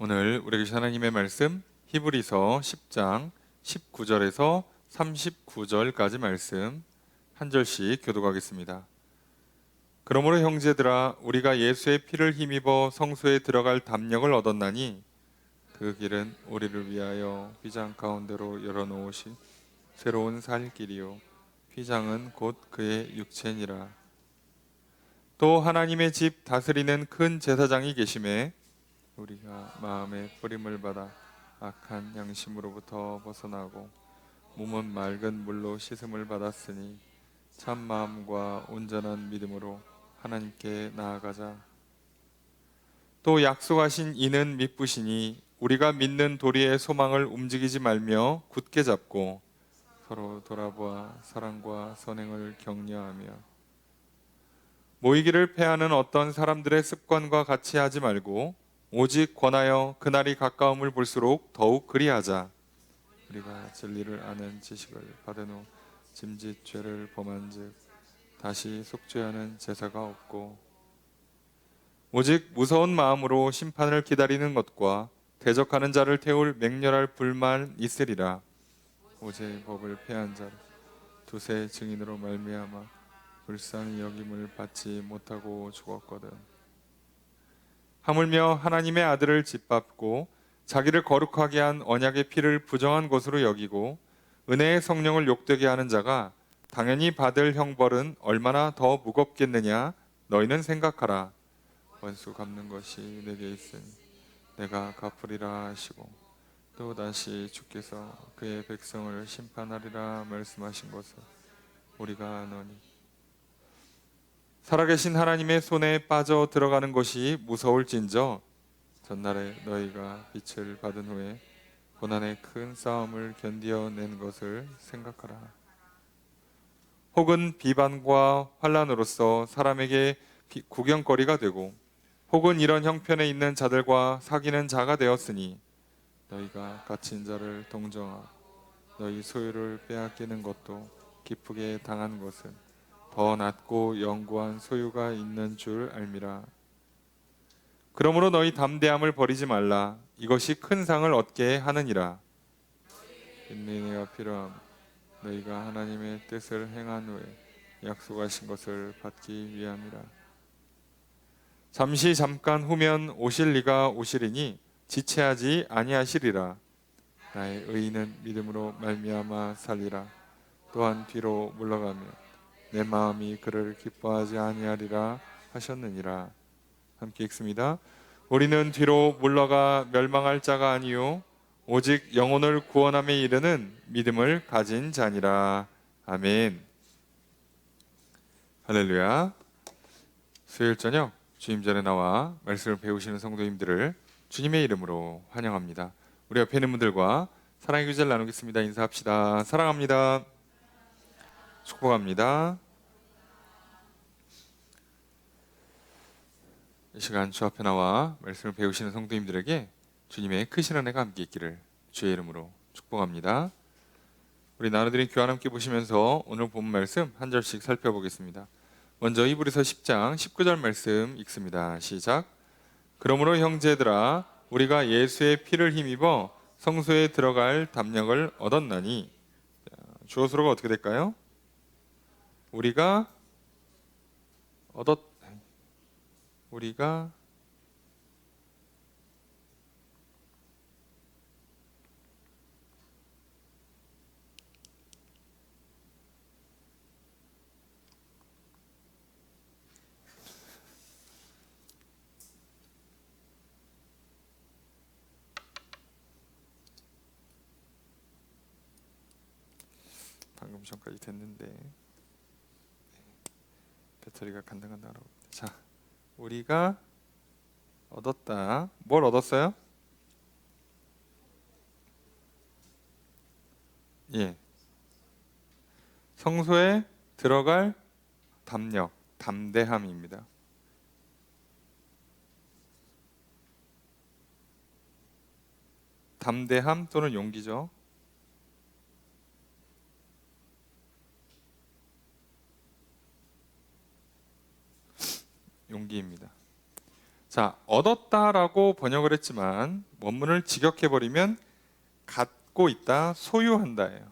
오늘 우리 계신 하나님의 말씀 히브리서 10장 19절에서 39절까지 말씀 한 절씩 교독하겠습니다. 그러므로 형제들아 우리가 예수의 피를 힘입어 성소에 들어갈 담력을 얻었나니 그 길은 우리를 위하여 휘장 가운데로 열어놓으신 새로운 살 길이요 휘장은 곧 그의 육체니라. 또 하나님의 집 다스리는 큰 제사장이 계심에 우리가 마음의 뿌림을 받아 악한 양심으로부터 벗어나고 몸은 맑은 물로 씻음을 받았으니 참 마음과 온전한 믿음으로 하나님께 나아가자. 또 약속하신 이는 미쁘시니 우리가 믿는 도리의 소망을 움직이지 말며 굳게 잡고 서로 돌아보아 사랑과 선행을 격려하며 모이기를 패하는 어떤 사람들의 습관과 같이 하지 말고 오직 권하여 그날이 가까움을 볼수록 더욱 그리하자. 우리가 진리를 아는 지식을 받은 후 짐짓 죄를 범한 즉 다시 속죄하는 제사가 없고 오직 무서운 마음으로 심판을 기다리는 것과 대적하는 자를 태울 맹렬할 불만 있으리라. 오직 법을 패한 자를 두세 증인으로 말미암아 불쌍히 여김을 받지 못하고 죽었거든. 하물며 하나님의 아들을 짓밟고 자기를 거룩하게 한 언약의 피를 부정한 것으로 여기고 은혜의 성령을 욕되게 하는 자가 당연히 받을 형벌은 얼마나 더 무겁겠느냐 너희는 생각하라. 원수 갚는 것이 내게 있으니 내가 갚으리라 하시고 또 다시 주께서 그의 백성을 심판하리라 말씀하신 것을 우리가 아노니 살아계신 하나님의 손에 빠져 들어가는 것이 무서울진저 전날에 너희가 빛을 받은 후에 고난의 큰 싸움을 견디어낸 것을 생각하라. 혹은 비반과 환난으로서 사람에게 구경거리가 되고 혹은 이런 형편에 있는 자들과 사귀는 자가 되었으니 너희가 갇힌 자를 동정하고 너희 소유를 빼앗기는 것도 기쁘게 당한 것은 더 낮고 영구한 소유가 있는 줄 알미라. 그러므로 너희 담대함을 버리지 말라. 이것이 큰 상을 얻게 하느니라. 인내가 필요함. 너희가 하나님의 뜻을 행한 후에 약속하신 것을 받기 위함이라. 잠깐 후면 오실 이가 오시리니 지체하지 아니하시리라. 나의 의인은 믿음으로 말미암아 살리라. 또한 뒤로 물러가며 내 마음이 그를 기뻐하지 아니하리라 하셨느니라. 함께 읽습니다. 우리는 뒤로 물러가 멸망할 자가 아니요 오직 영혼을 구원함에 이르는 믿음을 가진 자니라. 아멘. 할렐루야. 수요일 저녁 주임전에 나와 말씀을 배우시는 성도님들을 주님의 이름으로 환영합니다. 우리 옆에 있는 분들과 사랑의 교제를 나누겠습니다. 인사합시다. 사랑합니다. 축복합니다. 이 시간 주 앞에 나와 말씀을 배우시는 성도님들에게 주님의 크신 은혜가 함께 있기를 주의 이름으로 축복합니다. 우리 나누드린 교환 함께 보시면서 오늘 본 말씀 한 절씩 살펴보겠습니다. 먼저 히브리서 10장 19절 말씀 읽습니다. 시작. 그러므로 형제들아 우리가 예수의 피를 힘입어 성소에 들어갈 담력을 얻었나니. 주어 수로가 어떻게 될까요? 우리가 방금 전까지 됐는데 배터리가 간당간당하고. 자, 우리가 얻었다. 뭘 얻었어요? 예, 성소에 들어갈 담력, 담대함입니다. 담대함 또는 용기죠. 용기입니다. 자, 얻었다라고 번역을 했지만 원문을 직역해버리면 갖고 있다, 소유한다예요.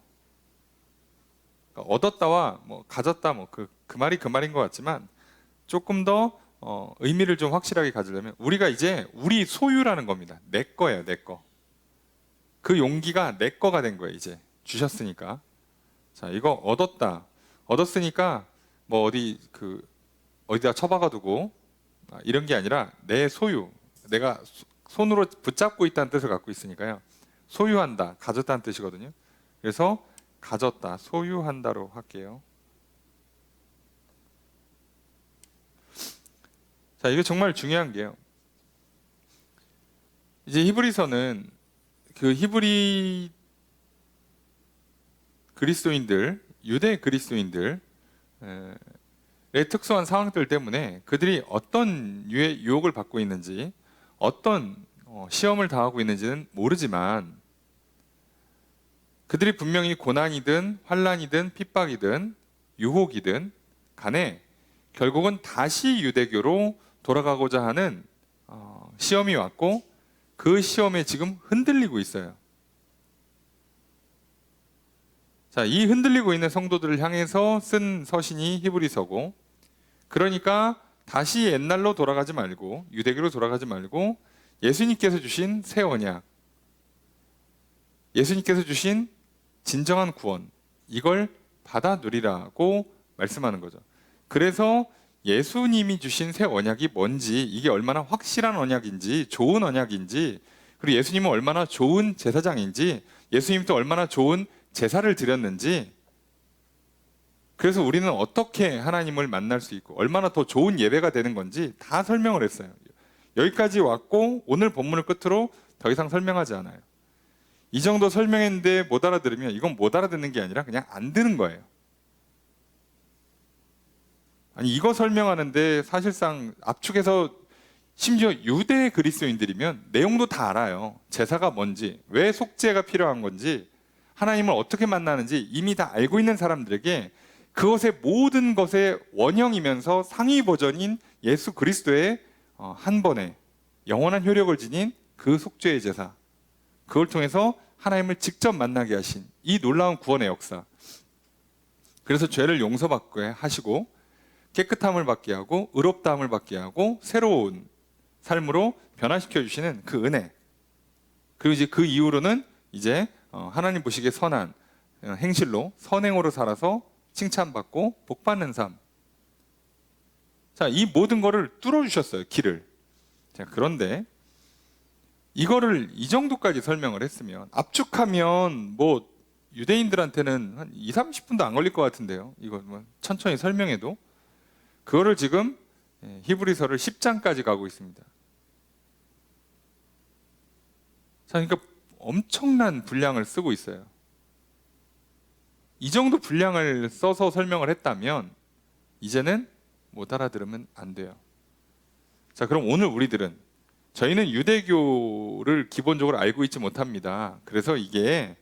그러니까 얻었다와 뭐 가졌다, 뭐 그 말이 그 말인 것 같지만 조금 더 의미를 좀 확실하게 가지려면 우리가 이제 우리 소유라는 겁니다. 내 거예요, 내 거. 그 용기가 내 거가 된 거예요. 이제 주셨으니까. 자, 이거 얻었다. 얻었으니까 뭐 어디다 처박아두고 이런 게 아니라 내 소유. 내가 손으로 붙잡고 있다는 뜻을 갖고 있으니까요. 소유한다, 가졌다는 뜻이거든요. 그래서 가졌다, 소유한다로 할게요. 자, 이게 정말 중요한 게요. 이제 히브리서는 그 히브리 그리스도인들, 유대 그리스도인들의 특수한 상황들 때문에 그들이 어떤 유의 유혹을 받고 있는지, 어떤 시험을 당하고 있는지는 모르지만 그들이 분명히 고난이든 환난이든 핍박이든 유혹이든 간에 결국은 다시 유대교로 돌아가고자 하는 시험이 왔고 그 시험에 지금 흔들리고 있어요. 자, 이 흔들리고 있는 성도들을 향해서 쓴 서신이 히브리서고, 그러니까 다시 옛날로 돌아가지 말고 유대교로 돌아가지 말고 예수님께서 주신 새 언약, 예수님께서 주신 진정한 구원, 이걸 받아 누리라고 말씀하는 거죠. 그래서 예수님이 주신 새 언약이 뭔지, 이게 얼마나 확실한 언약인지, 좋은 언약인지, 그리고 예수님은 얼마나 좋은 제사장인지, 예수님도 얼마나 좋은 제사를 드렸는지, 그래서 우리는 어떻게 하나님을 만날 수 있고 얼마나 더 좋은 예배가 되는 건지 다 설명을 했어요. 여기까지 왔고 오늘 본문을 끝으로 더 이상 설명하지 않아요. 이 정도 설명했는데 못 알아들으면 이건 못 알아듣는 게 아니라 그냥 안 듣는 거예요. 아니, 이거 설명하는데 사실상 압축해서 심지어 유대 그리스도인들이면 내용도 다 알아요. 제사가 뭔지, 왜 속죄가 필요한 건지, 하나님을 어떻게 만나는지 이미 다 알고 있는 사람들에게 그것의 모든 것의 원형이면서 상위 버전인 예수 그리스도의 한 번에 영원한 효력을 지닌 그 속죄의 제사, 그걸 통해서 하나님을 직접 만나게 하신 이 놀라운 구원의 역사, 그래서 죄를 용서받게 하시고 깨끗함을 받게 하고 의롭다함을 받게 하고 새로운 삶으로 변화시켜 주시는 그 은혜, 그리고 이제 그 이후로는 이제 하나님 보시기에 선한 행실로, 선행으로 살아서 칭찬받고 복받는 삶. 자, 이 모든 거를 뚫어주셨어요, 길을. 자, 그런데 이거를 이 정도까지 설명을 했으면, 압축하면 뭐 유대인들한테는 한 2, 30분도 안 걸릴 것 같은데요. 이거 뭐 천천히 설명해도. 그거를 지금 히브리서를 10장까지 가고 있습니다. 자, 그러니까 엄청난 분량을 쓰고 있어요. 이 정도 분량을 써서 설명을 했다면 이제는 못 알아들으면 안 돼요. 자, 그럼 오늘 우리들은, 저희는 유대교를 기본적으로 알고 있지 못합니다. 그래서 이게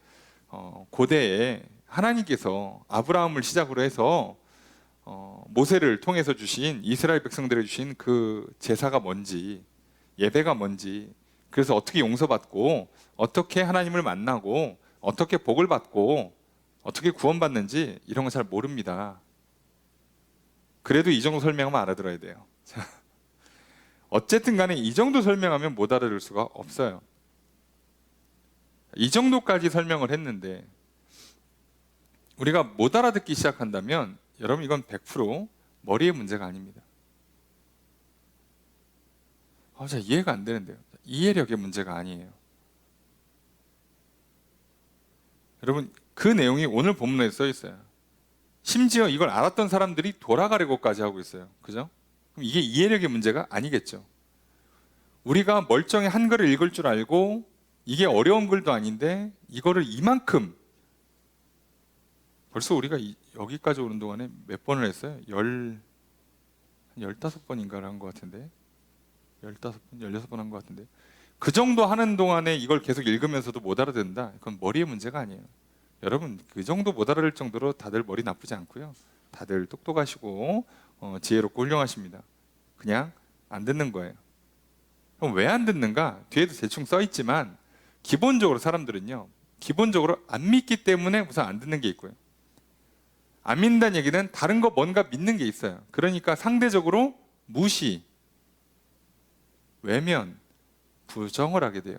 고대에 하나님께서 아브라함을 시작으로 해서 모세를 통해서 주신, 이스라엘 백성들에 주신 그 제사가 뭔지, 예배가 뭔지, 그래서 어떻게 용서받고 어떻게 하나님을 만나고 어떻게 복을 받고 어떻게 구원받는지 이런 거 잘 모릅니다. 그래도 이 정도 설명하면 알아들어야 돼요. 어쨌든 간에 이 정도 설명하면 못 알아들을 수가 없어요. 이 정도까지 설명을 했는데 우리가 못 알아듣기 시작한다면 여러분, 이건 100% 머리의 문제가 아닙니다. 잘 이해가 안 되는데요. 이해력의 문제가 아니에요. 여러분, 그 내용이 오늘 본문에 써 있어요. 심지어 이걸 알았던 사람들이 돌아가려고까지 하고 있어요. 그죠? 그럼 이게 이해력의 문제가 아니겠죠. 우리가 멀쩡히 한글을 읽을 줄 알고 이게 어려운 글도 아닌데 이거를 이만큼, 벌써 우리가 여기까지 오는 동안에 몇 번을 했어요? 15번인가를 한 것 같은데, 15번, 16번 한 것 같은데, 그 정도 하는 동안에 이걸 계속 읽으면서도 못 알아듣는다? 그건 머리의 문제가 아니에요. 여러분, 그 정도 못 알아들 정도로 다들 머리 나쁘지 않고요. 다들 똑똑하시고 지혜롭고 훌륭하십니다. 그냥 안 듣는 거예요. 그럼 왜 안 듣는가? 뒤에도 대충 써 있지만 기본적으로 사람들은요, 기본적으로 안 믿기 때문에 우선 안 듣는 게 있고요. 안 믿는다는 얘기는 다른 거 뭔가 믿는 게 있어요. 그러니까 상대적으로 무시, 외면, 부정을 하게 돼요.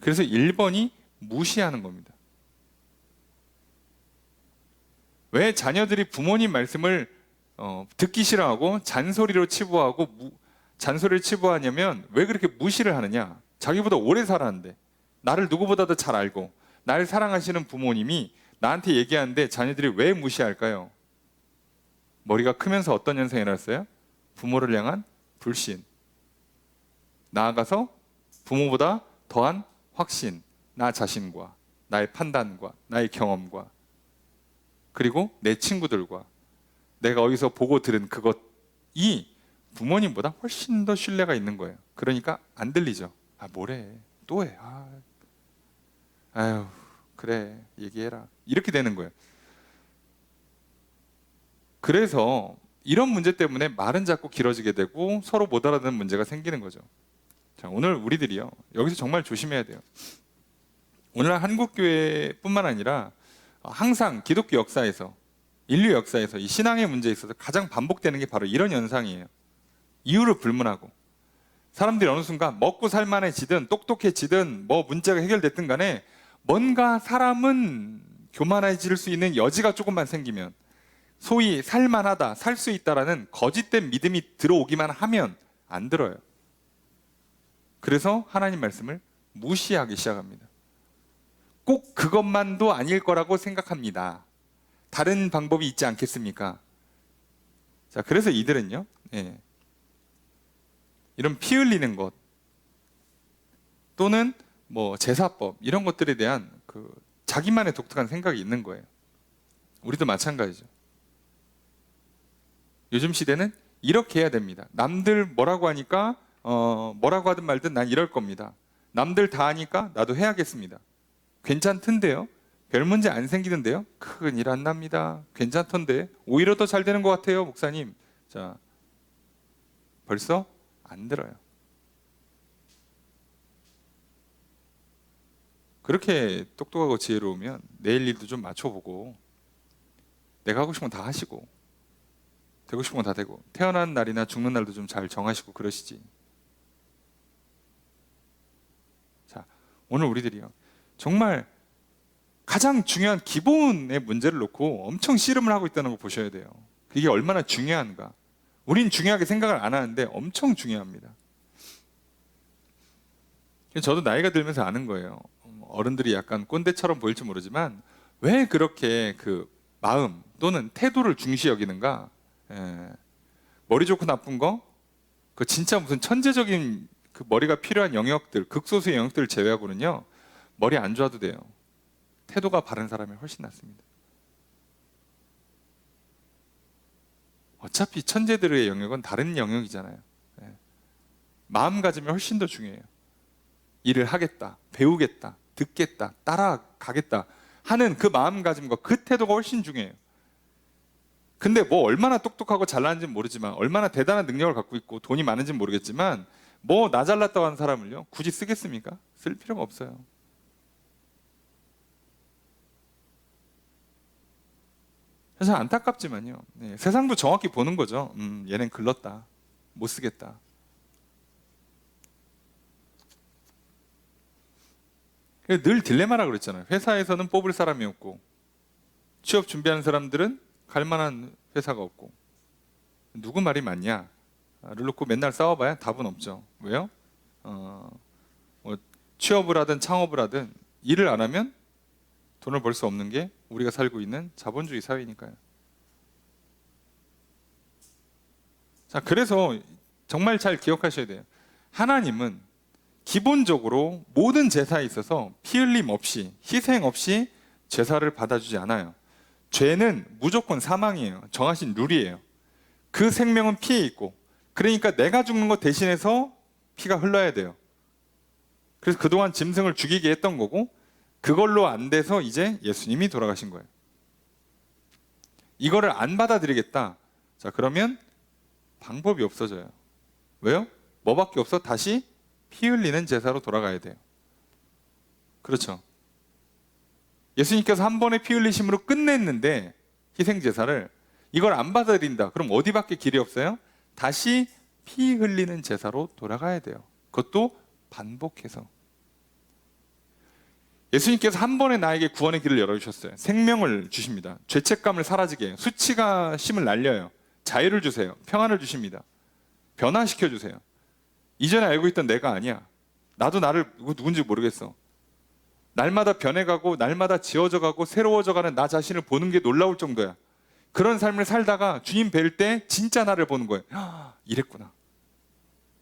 그래서 1번이 무시하는 겁니다. 왜 자녀들이 부모님 말씀을 듣기 싫어하고 잔소리로 치부하고 잔소리를 치부하냐면 왜 그렇게 무시를 하느냐? 자기보다 오래 살았는데, 나를 누구보다도 잘 알고 나를 사랑하시는 부모님이 나한테 얘기하는데 자녀들이 왜 무시할까요? 머리가 크면서 어떤 현상이 일어났어요? 부모를 향한 불신, 나아가서 부모보다 더한 확신, 나 자신과 나의 판단과 나의 경험과 그리고 내 친구들과 내가 어디서 보고 들은 그것이 부모님보다 훨씬 더 신뢰가 있는 거예요. 그러니까 안 들리죠. 아, 뭐래, 또 해, 아유, 그래, 얘기해라, 이렇게 되는 거예요. 그래서 이런 문제 때문에 말은 자꾸 길어지게 되고 서로 못 알아듣는 문제가 생기는 거죠. 자, 오늘 우리들이요, 여기서 정말 조심해야 돼요. 오늘날 한국교회뿐만 아니라 항상 기독교 역사에서, 인류 역사에서 이 신앙의 문제에 있어서 가장 반복되는 게 바로 이런 현상이에요. 이유를 불문하고, 사람들이 어느 순간 먹고 살만해지든 똑똑해지든 뭐 문제가 해결됐든 간에 뭔가 사람은 교만해질 수 있는 여지가 조금만 생기면, 소위 살만하다, 살 수 있다라는 거짓된 믿음이 들어오기만 하면 안 들어요. 그래서 하나님 말씀을 무시하기 시작합니다. 꼭 그것만도 아닐 거라고 생각합니다. 다른 방법이 있지 않겠습니까? 자, 그래서 이들은요, 이런 피 흘리는 것 또는 뭐 제사법 이런 것들에 대한 자기만의 독특한 생각이 있는 거예요. 우리도 마찬가지죠. 요즘 시대는 이렇게 해야 됩니다. 남들 뭐라고 하니까 뭐라고 하든 말든 난 이럴 겁니다. 남들 다 하니까 나도 해야겠습니다. 괜찮던데요? 별 문제 안 생기는데요? 큰 일 안 납니다. 괜찮던데? 오히려 더 잘 되는 것 같아요, 목사님. 자, 벌써 안 들어요. 그렇게 똑똑하고 지혜로우면 내일 일도 좀 맞춰보고, 내가 하고 싶은 건 다 하시고, 되고 싶은 건 다 되고, 태어난 날이나 죽는 날도 좀 잘 정하시고 그러시지. 자, 오늘 우리들이요, 정말 가장 중요한 기본의 문제를 놓고 엄청 씨름을 하고 있다는 거 보셔야 돼요. 그게 얼마나 중요한가. 우린 중요하게 생각을 안 하는데 엄청 중요합니다. 저도 나이가 들면서 아는 거예요. 어른들이 약간 꼰대처럼 보일지 모르지만 왜 그렇게 마음 또는 태도를 중시 여기는가. 머리 좋고 나쁜 거, 진짜 무슨 천재적인 머리가 필요한 영역들, 극소수의 영역들을 제외하고는요, 머리 안 좋아도 돼요. 태도가 바른 사람이 훨씬 낫습니다. 어차피 천재들의 영역은 다른 영역이잖아요. 마음가짐이 훨씬 더 중요해요. 일을 하겠다, 배우겠다, 듣겠다, 따라가겠다 하는 그 마음가짐과 그 태도가 훨씬 중요해요. 근데 뭐 얼마나 똑똑하고 잘나는지는 모르지만, 얼마나 대단한 능력을 갖고 있고 돈이 많은지는 모르겠지만, 뭐 나 잘났다고 하는 사람을요 굳이 쓰겠습니까? 쓸 필요가 없어요. 그래서 안타깝지만요, 세상도 정확히 보는 거죠. 얘는 글렀다, 못 쓰겠다. 늘 딜레마라 그랬잖아요. 회사에서는 뽑을 사람이 없고, 취업 준비하는 사람들은 갈 만한 회사가 없고, 누구 말이 맞냐를 놓고 맨날 싸워봐야 답은 없죠. 왜요? 뭐 취업을 하든 창업을 하든 일을 안 하면 돈을 벌 수 없는 게 우리가 살고 있는 자본주의 사회니까요. 자, 그래서 정말 잘 기억하셔야 돼요. 하나님은 기본적으로 모든 제사에 있어서 피 흘림 없이, 희생 없이 제사를 받아주지 않아요. 죄는 무조건 사망이에요. 정하신 룰이에요. 그 생명은 피에 있고, 그러니까 내가 죽는 것 대신해서 피가 흘러야 돼요. 그래서 그동안 짐승을 죽이게 했던 거고, 그걸로 안 돼서 이제 예수님이 돌아가신 거예요. 이거를 안 받아들이겠다. 자, 그러면 방법이 없어져요. 왜요? 뭐밖에 없어? 다시 피 흘리는 제사로 돌아가야 돼요. 그렇죠. 예수님께서 한 번의 피 흘리심으로 끝냈는데 희생 제사를 이걸 안 받아들인다. 그럼 어디밖에 길이 없어요? 다시 피 흘리는 제사로 돌아가야 돼요. 그것도 반복해서. 예수님께서 한 번에 나에게 구원의 길을 열어주셨어요. 생명을 주십니다. 죄책감을 사라지게 해요. 수치심을 날려요. 자유를 주세요. 평안을 주십니다. 변화시켜 주세요. 이전에 알고 있던 내가 아니야. 나도 나를 누군지 모르겠어. 날마다 변해가고 날마다 지워져가고 새로워져가는 나 자신을 보는 게 놀라울 정도야. 그런 삶을 살다가 주님 뵐 때 진짜 나를 보는 거예요. 이랬구나.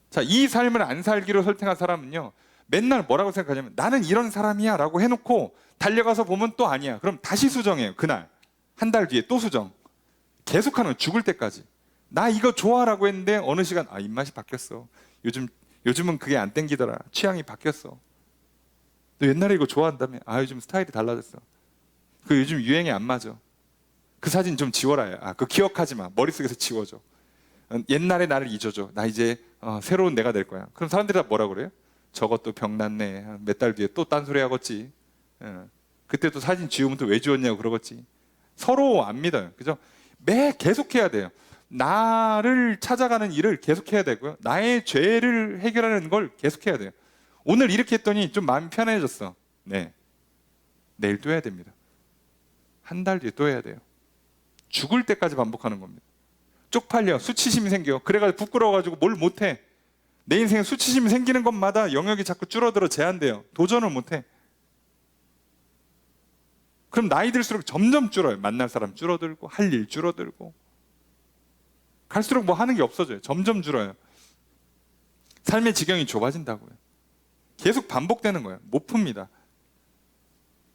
자, 이 삶을 안 살기로 선택한 사람은요, 맨날 뭐라고 생각하냐면 나는 이런 사람이야 라고 해놓고 달려가서 보면 또 아니야. 그럼 다시 수정해요. 그날 한 달 뒤에 또 수정. 계속하는, 죽을 때까지. 나 이거 좋아라고 했는데 어느 시간 입맛이 바뀌었어. 요즘은 그게 안 땡기더라. 취향이 바뀌었어. 너 옛날에 이거 좋아한다며. 요즘 스타일이 달라졌어. 그 요즘 유행에 안 맞아. 그 사진 좀 지워라. 그거 기억하지 마. 머릿속에서 지워줘. 옛날에 나를 잊어줘. 나 이제 새로운 내가 될 거야. 그럼 사람들이 다 뭐라 그래요? 저것도 병났네. 몇 달 뒤에 또 딴소리 하겠지. 그때 또 사진 지우면 또 왜 지웠냐고 그러겠지. 서로 안 믿어요. 그죠? 계속해야 돼요. 나를 찾아가는 일을 계속해야 되고요. 나의 죄를 해결하는 걸 계속해야 돼요. 오늘 이렇게 했더니 좀 마음이 편해졌어. 네. 내일 또 해야 됩니다. 한 달 뒤에 또 해야 돼요. 죽을 때까지 반복하는 겁니다. 쪽팔려. 수치심이 생겨. 그래가지고 부끄러워가지고 뭘 못해. 내 인생에 수치심이 생기는 것마다 영역이 자꾸 줄어들어 제한돼요. 도전을 못해. 그럼 나이 들수록 점점 줄어요. 만날 사람 줄어들고 할 일 줄어들고 갈수록 뭐 하는 게 없어져요. 점점 줄어요. 삶의 지경이 좁아진다고요. 계속 반복되는 거예요. 못 풉니다.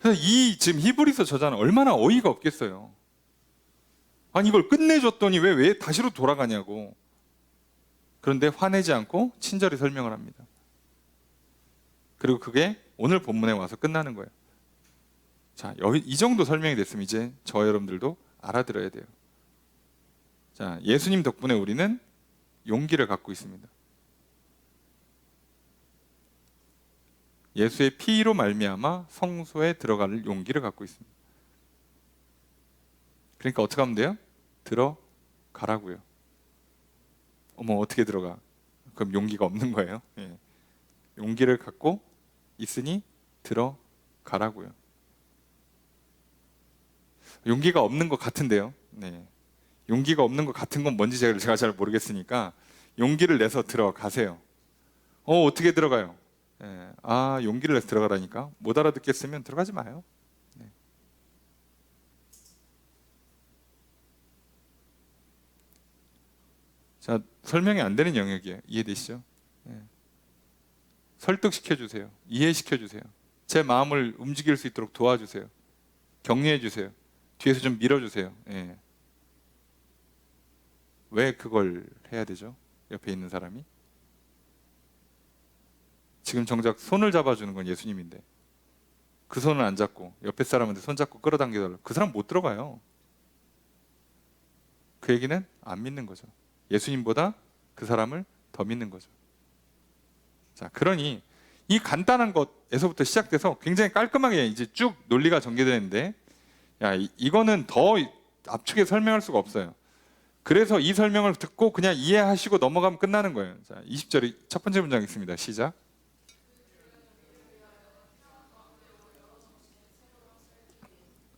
그래서 지금 히브리서 저자는 얼마나 어이가 없겠어요. 아니 이걸 끝내줬더니 왜 다시로 돌아가냐고. 그런데 화내지 않고 친절히 설명을 합니다. 그리고 그게 오늘 본문에 와서 끝나는 거예요. 자, 이 정도 설명이 됐으면 이제 저 여러분들도 알아들어야 돼요. 자, 예수님 덕분에 우리는 용기를 갖고 있습니다. 예수의 피로 말미암아 성소에 들어갈 용기를 갖고 있습니다. 그러니까 어떻게 하면 돼요? 들어가라고요. 어떻게 들어가? 그럼 용기가 없는 거예요. 예. 용기를 갖고 있으니 들어가라고요. 용기가 없는 것 같은데요. 네. 용기가 없는 것 같은 건 뭔지 제가 잘 모르겠으니까 용기를 내서 들어가세요. 어떻게 들어가요? 예. 용기를 내서 들어가라니까. 못 알아듣겠으면 들어가지 마요. 네. 자, 설명이 안 되는 영역이에요. 이해되시죠? 예. 설득시켜 주세요. 이해시켜 주세요. 제 마음을 움직일 수 있도록 도와주세요. 격려해 주세요. 뒤에서 좀 밀어주세요. 예. 왜 그걸 해야 되죠? 옆에 있는 사람이? 지금 정작 손을 잡아주는 건 예수님인데 그 손을 안 잡고 옆에 사람한테 손 잡고 끌어당겨달라고. 그 사람 못 들어가요. 그 얘기는 안 믿는 거죠. 예수님보다 그 사람을 더 믿는 거죠. 자, 그러니 이 간단한 것에서부터 시작돼서 굉장히 깔끔하게 이제 쭉 논리가 전개되는데, 이거는 더 압축해 설명할 수가 없어요. 그래서 이 설명을 듣고 그냥 이해하시고 넘어가면 끝나는 거예요. 자, 20절이 첫 번째 문장 있습니다. 시작.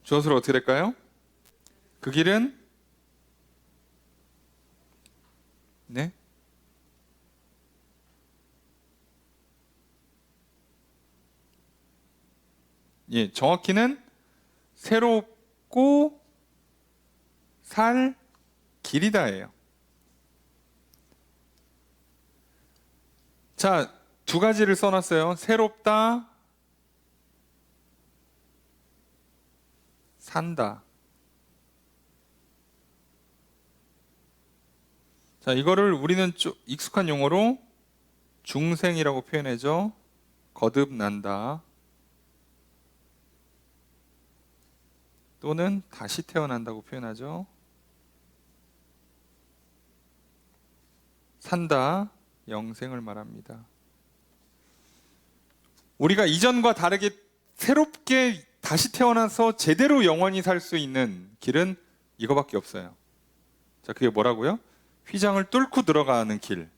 주어수로 어떻게 될까요? 그 길은 네? 예, 정확히는 새롭고 살 길이다예요. 자, 두 가지를 써놨어요. 새롭다, 산다. 자, 이거를 우리는 좀 익숙한 용어로 중생이라고 표현하죠. 거듭난다. 또는 다시 태어난다고 표현하죠. 산다. 영생을 말합니다. 우리가 이전과 다르게 새롭게 다시 태어나서 제대로 영원히 살 수 있는 길은 이거밖에 없어요. 자, 그게 뭐라고요? 휘장을 뚫고 들어가는 길.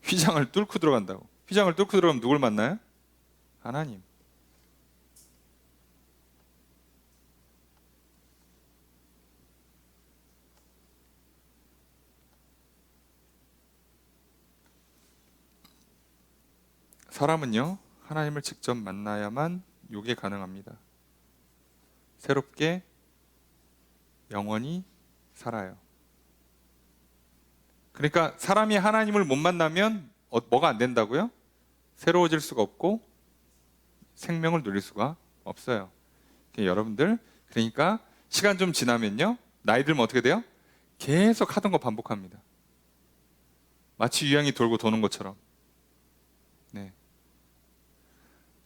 휘장을 뚫고 들어간다고. 휘장을 뚫고 들어가면 누굴 만나요? 하나님. 사람은요, 하나님을 직접 만나야만 이게 가능합니다. 새롭게 영원히 살아요. 그러니까 사람이 하나님을 못 만나면 뭐가 안 된다고요? 새로워질 수가 없고 생명을 누릴 수가 없어요. 여러분들, 그러니까 시간 좀 지나면요, 나이 들면 어떻게 돼요? 계속 하던 거 반복합니다. 마치 유행이 돌고 도는 것처럼. 네.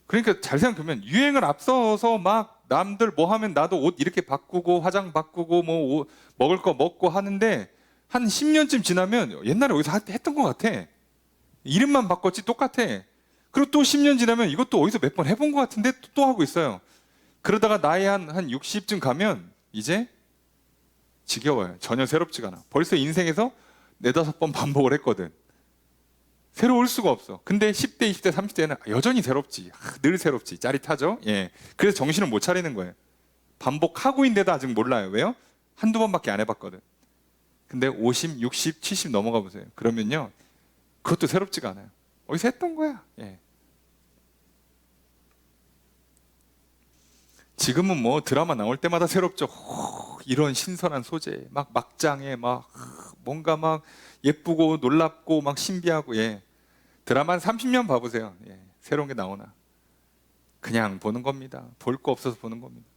그러니까 잘 생각해보면 유행을 앞서서 막 남들 뭐 하면 나도 옷 이렇게 바꾸고 화장 바꾸고 뭐 먹을 거 먹고 하는데 한 10년쯤 지나면 옛날에 어디서 했던 것 같아. 이름만 바꿨지 똑같아. 그리고 또 10년 지나면 이것도 어디서 몇 번 해본 것 같은데 또 하고 있어요. 그러다가 나이 한 60쯤 가면 이제 지겨워요. 전혀 새롭지가 않아. 벌써 인생에서 4-5번 반복을 했거든. 새로울 수가 없어. 근데 10대, 20대, 30대는 여전히 새롭지. 늘 새롭지. 짜릿하죠? 예. 그래서 정신을 못 차리는 거예요. 반복하고 있는데도 아직 몰라요. 왜요? 한두 번밖에 안 해봤거든. 근데 50, 60, 70 넘어가 보세요. 그러면요, 그것도 새롭지가 않아요. 어디서 했던 거야? 예. 지금은 뭐 드라마 나올 때마다 새롭죠. 이런 신선한 소재, 막 막장에 막 뭔가 막 예쁘고 놀랍고 막 신비하고. 예. 드라마 한 30년 봐보세요. 예. 새로운 게 나오나. 그냥 보는 겁니다. 볼 거 없어서 보는 겁니다.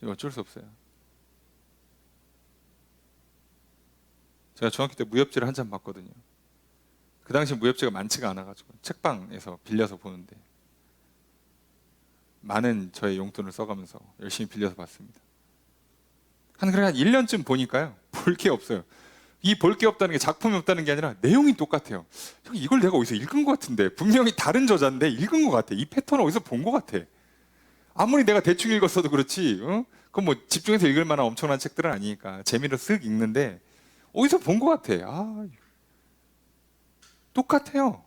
이거 어쩔 수 없어요. 제가 중학교 때 무협지를 한참 봤거든요. 그 당시 무협지가 많지가 않아가지고 책방에서 빌려서 보는데 많은 저의 용돈을 써가면서 열심히 빌려서 봤습니다. 한 1년쯤 보니까요, 볼 게 없어요. 이 볼 게 없다는 게 작품이 없다는 게 아니라 내용이 똑같아요. 형, 이걸 내가 어디서 읽은 것 같은데, 분명히 다른 저자인데 읽은 것 같아. 이 패턴을 어디서 본 것 같아. 아무리 내가 대충 읽었어도 그렇지, 그건 뭐 집중해서 읽을 만한 엄청난 책들은 아니니까 재미로 쓱 읽는데 어디서 본 것 같아. 똑같아요.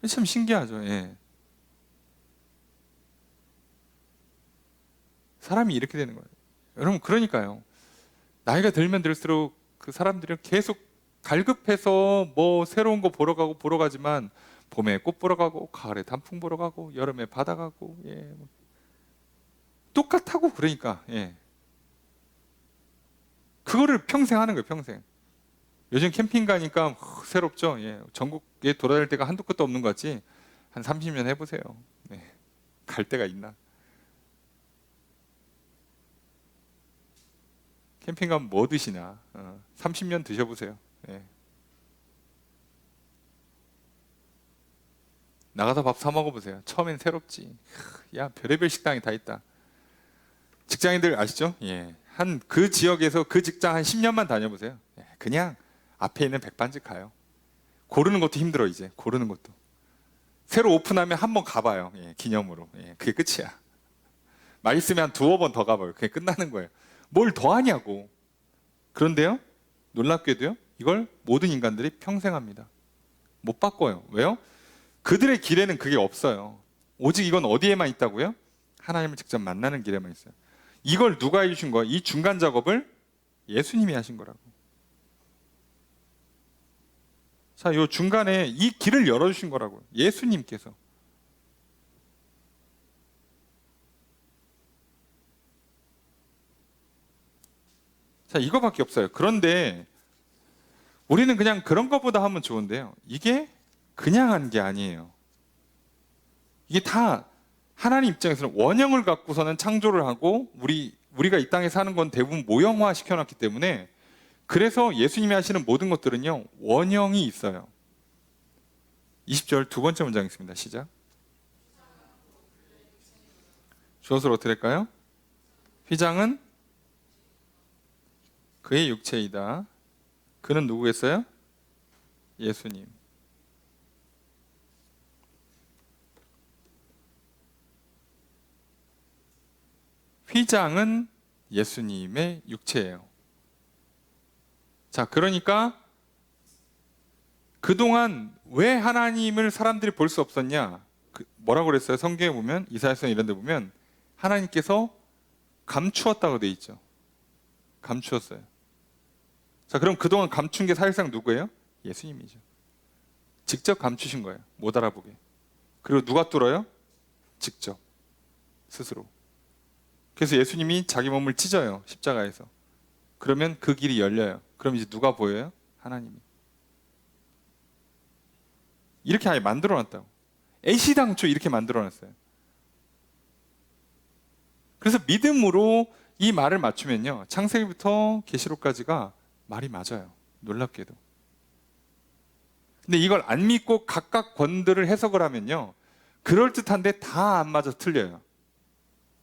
참 신기하죠. 예. 사람이 이렇게 되는 거예요. 여러분, 그러니까요, 나이가 들면 들수록 그 사람들이 계속 갈급해서 뭐 새로운 거 보러 가지만 봄에 꽃 보러 가고 가을에 단풍 보러 가고 여름에 바다 가고. 예. 똑같다고. 그러니까 예. 그거를 평생 하는 거예요. 평생. 요즘 캠핑 가니까 새롭죠. 예. 전국에 돌아다닐 때가 한두 끝도 없는 것 같지. 한 30년 해보세요. 네. 갈 데가 있나? 캠핑 가면 뭐 드시나? 30년 드셔보세요. 예. 나가서 밥 사 먹어보세요. 처음엔 새롭지. 야, 별의별 식당이 다 있다. 직장인들 아시죠? 예. 한 그 지역에서 그 직장 한 10년만 다녀보세요. 예. 그냥 앞에 있는 백반집 가요. 고르는 것도 힘들어. 이제 고르는 것도. 새로 오픈하면 한번 가봐요. 예. 기념으로. 예. 그게 끝이야. 맛있으면 한 2-5번 더 가봐요. 그게 끝나는 거예요. 뭘 더 하냐고. 그런데요, 놀랍게도요, 이걸 모든 인간들이 평생 합니다. 못 바꿔요. 왜요? 그들의 길에는 그게 없어요. 오직 이건 어디에만 있다고요? 하나님을 직접 만나는 길에만 있어요. 이걸 누가 해주신 거예요? 이 중간 작업을 예수님이 하신 거라고. 자, 이 중간에 이 길을 열어주신 거라고요. 예수님께서. 자, 이거밖에 없어요. 그런데 우리는 그냥 그런 것보다 하면 좋은데요, 이게 그냥 한 게 아니에요. 이게 다 하나님 입장에서는 원형을 갖고서는 창조를 하고 우리가 이 땅에 사는 건 대부분 모형화 시켜놨기 때문에, 그래서 예수님이 하시는 모든 것들은요, 원형이 있어요. 20절 두 번째 문장 있습니다. 시작. 주어를 어떻게 할까요? 휘장은 그의 육체이다. 그는 누구겠어요? 예수님. 휘장은 예수님의 육체예요. 자, 그러니까 그동안 왜 하나님을 사람들이 볼 수 없었냐? 뭐라고 그랬어요? 성경에 보면, 이사야서 이런 데 보면 하나님께서 감추었다고 돼 있죠. 감추었어요. 자, 그럼 그동안 감춘 게 사실상 누구예요? 예수님이죠. 직접 감추신 거예요. 못 알아보게. 그리고 누가 뚫어요? 직접. 스스로. 그래서 예수님이 자기 몸을 찢어요. 십자가에서. 그러면 그 길이 열려요. 그럼 이제 누가 보여요? 하나님이. 이렇게 아예 만들어놨다고. 애시당초 이렇게 만들어놨어요. 그래서 믿음으로 이 말을 맞추면요, 창세기부터 계시록까지가 말이 맞아요. 놀랍게도. 근데 이걸 안 믿고 각각 권들을 해석을 하면요, 그럴듯한데 다 안 맞아서 틀려요.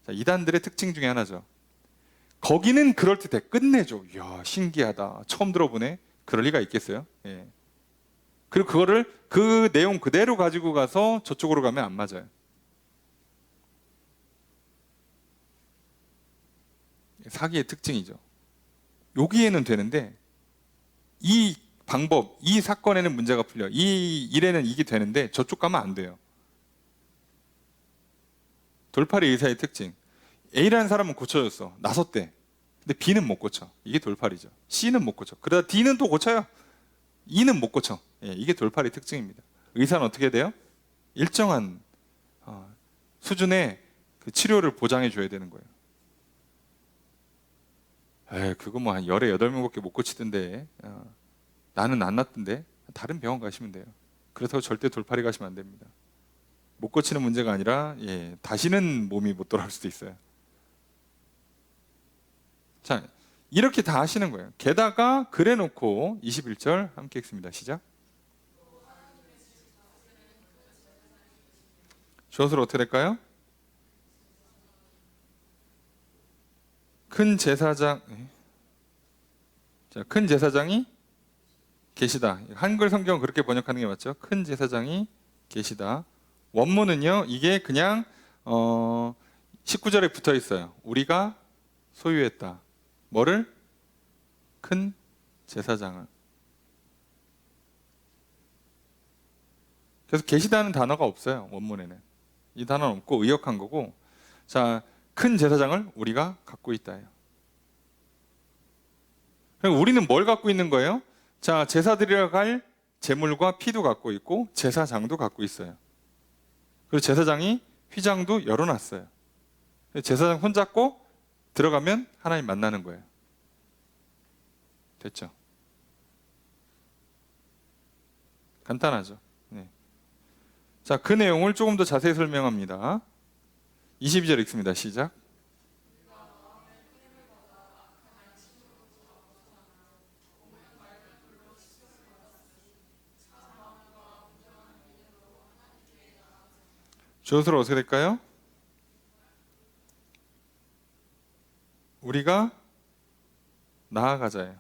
자, 이단들의 특징 중에 하나죠. 거기는 그럴듯해. 끝내줘. 이야, 신기하다. 처음 들어보네. 그럴 리가 있겠어요? 예. 그리고 그거를 그 내용 그대로 가지고 가서 저쪽으로 가면 안 맞아요. 사기의 특징이죠. 여기에는 되는데 이 방법, 이 사건에는 문제가 풀려. 이 일에는 이게 되는데 저쪽 가면 안 돼요. 돌팔이 의사의 특징. A라는 사람은 고쳐졌어. 나섰대. 근데 B는 못 고쳐. 이게 돌팔이죠. C는 못 고쳐. 그러다 D는 또 고쳐요. E는 못 고쳐. 예, 이게 돌팔이 특징입니다. 의사는 어떻게 돼요? 일정한 수준의 그 치료를 보장해 줘야 되는 거예요. 그거 뭐 한 열에 8명밖에 못 고치던데, 나는 안 낫던데. 다른 병원 가시면 돼요. 그렇다고 절대 돌팔이 가시면 안 됩니다. 못 고치는 문제가 아니라 다시는 몸이 못 돌아올 수도 있어요. 자, 이렇게 다 하시는 거예요. 게다가 그래놓고 21절 함께 읽습니다. 시작. 주어서로 어떻게 될까요? 큰 제사장, 자, 큰 제사장이 계시다. 한글 성경은 그렇게 번역하는 게 맞죠? 큰 제사장이 계시다. 원문은요, 이게 그냥 19절에 붙어 있어요. 우리가 소유했다. 뭐를? 큰 제사장을. 그래서 계시다는 단어가 없어요. 원문에는. 이 단어는 없고 의역한 거고, 자, 큰 제사장을 우리가 갖고 있다예요. 그럼 우리는 뭘 갖고 있는 거예요? 자, 제사 드리러 갈 제물과 피도 갖고 있고 제사장도 갖고 있어요. 그리고 제사장이 휘장도 열어놨어요. 제사장 손잡고 들어가면 하나님 만나는 거예요. 됐죠? 간단하죠? 네. 자, 그 내용을 조금 더 자세히 설명합니다. 22절 읽습니다. 시작. 주어서로 어떻게 될까요? 우리가 나아가자예요.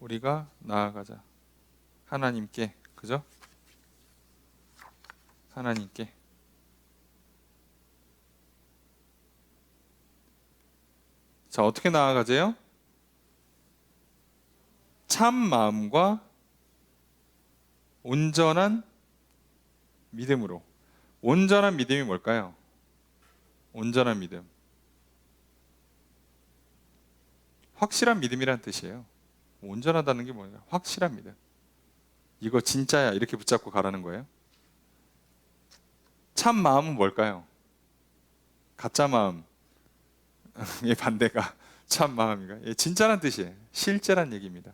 우리가 나아가자. 하나님께, 그죠? 하나님께. 자, 어떻게 나아가세요? 참 마음과 온전한 믿음으로. 온전한 믿음이 뭘까요? 온전한 믿음. 확실한 믿음이란 뜻이에요. 온전하다는 게 뭐예요? 확실한 믿음. 이거 진짜야 이렇게 붙잡고 가라는 거예요. 참 마음은 뭘까요? 가짜 마음의 반대가 참 마음인가? 진짜란 뜻이에요. 실제란 얘기입니다.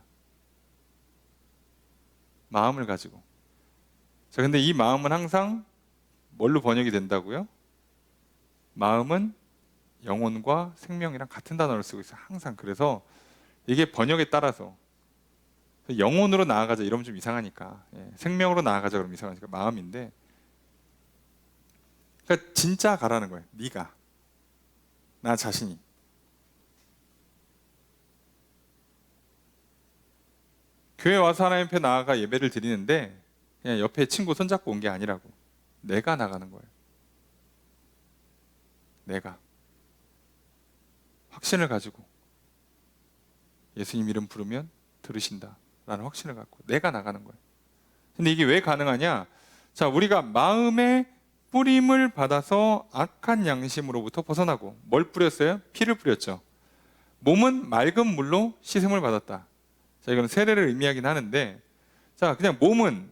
마음을 가지고. 자, 근데 이 마음은 항상 뭘로 번역이 된다고요? 마음은 영혼과 생명이랑 같은 단어를 쓰고 있어요. 항상. 그래서 이게 번역에 따라서 영혼으로 나아가자 이러면 좀 이상하니까, 생명으로 나아가자 그러면 이상하니까 마음인데, 그러니까 진짜 가라는 거예요. 네가 나 자신이. 교회 와서 하나님 앞에 나아가 예배를 드리는데 그냥 옆에 친구 손잡고 온 게 아니라고. 내가 나가는 거예요. 내가 확신을 가지고 예수님 이름 부르면 들으신다 라는 확신을 갖고 내가 나가는 거예요. 근데 이게 왜 가능하냐? 자, 우리가 마음의 뿌림을 받아서 악한 양심으로부터 벗어나고, 뭘 뿌렸어요? 피를 뿌렸죠. 몸은 맑은 물로 씻음을 받았다. 자, 이건 세례를 의미하긴 하는데, 자, 그냥 몸은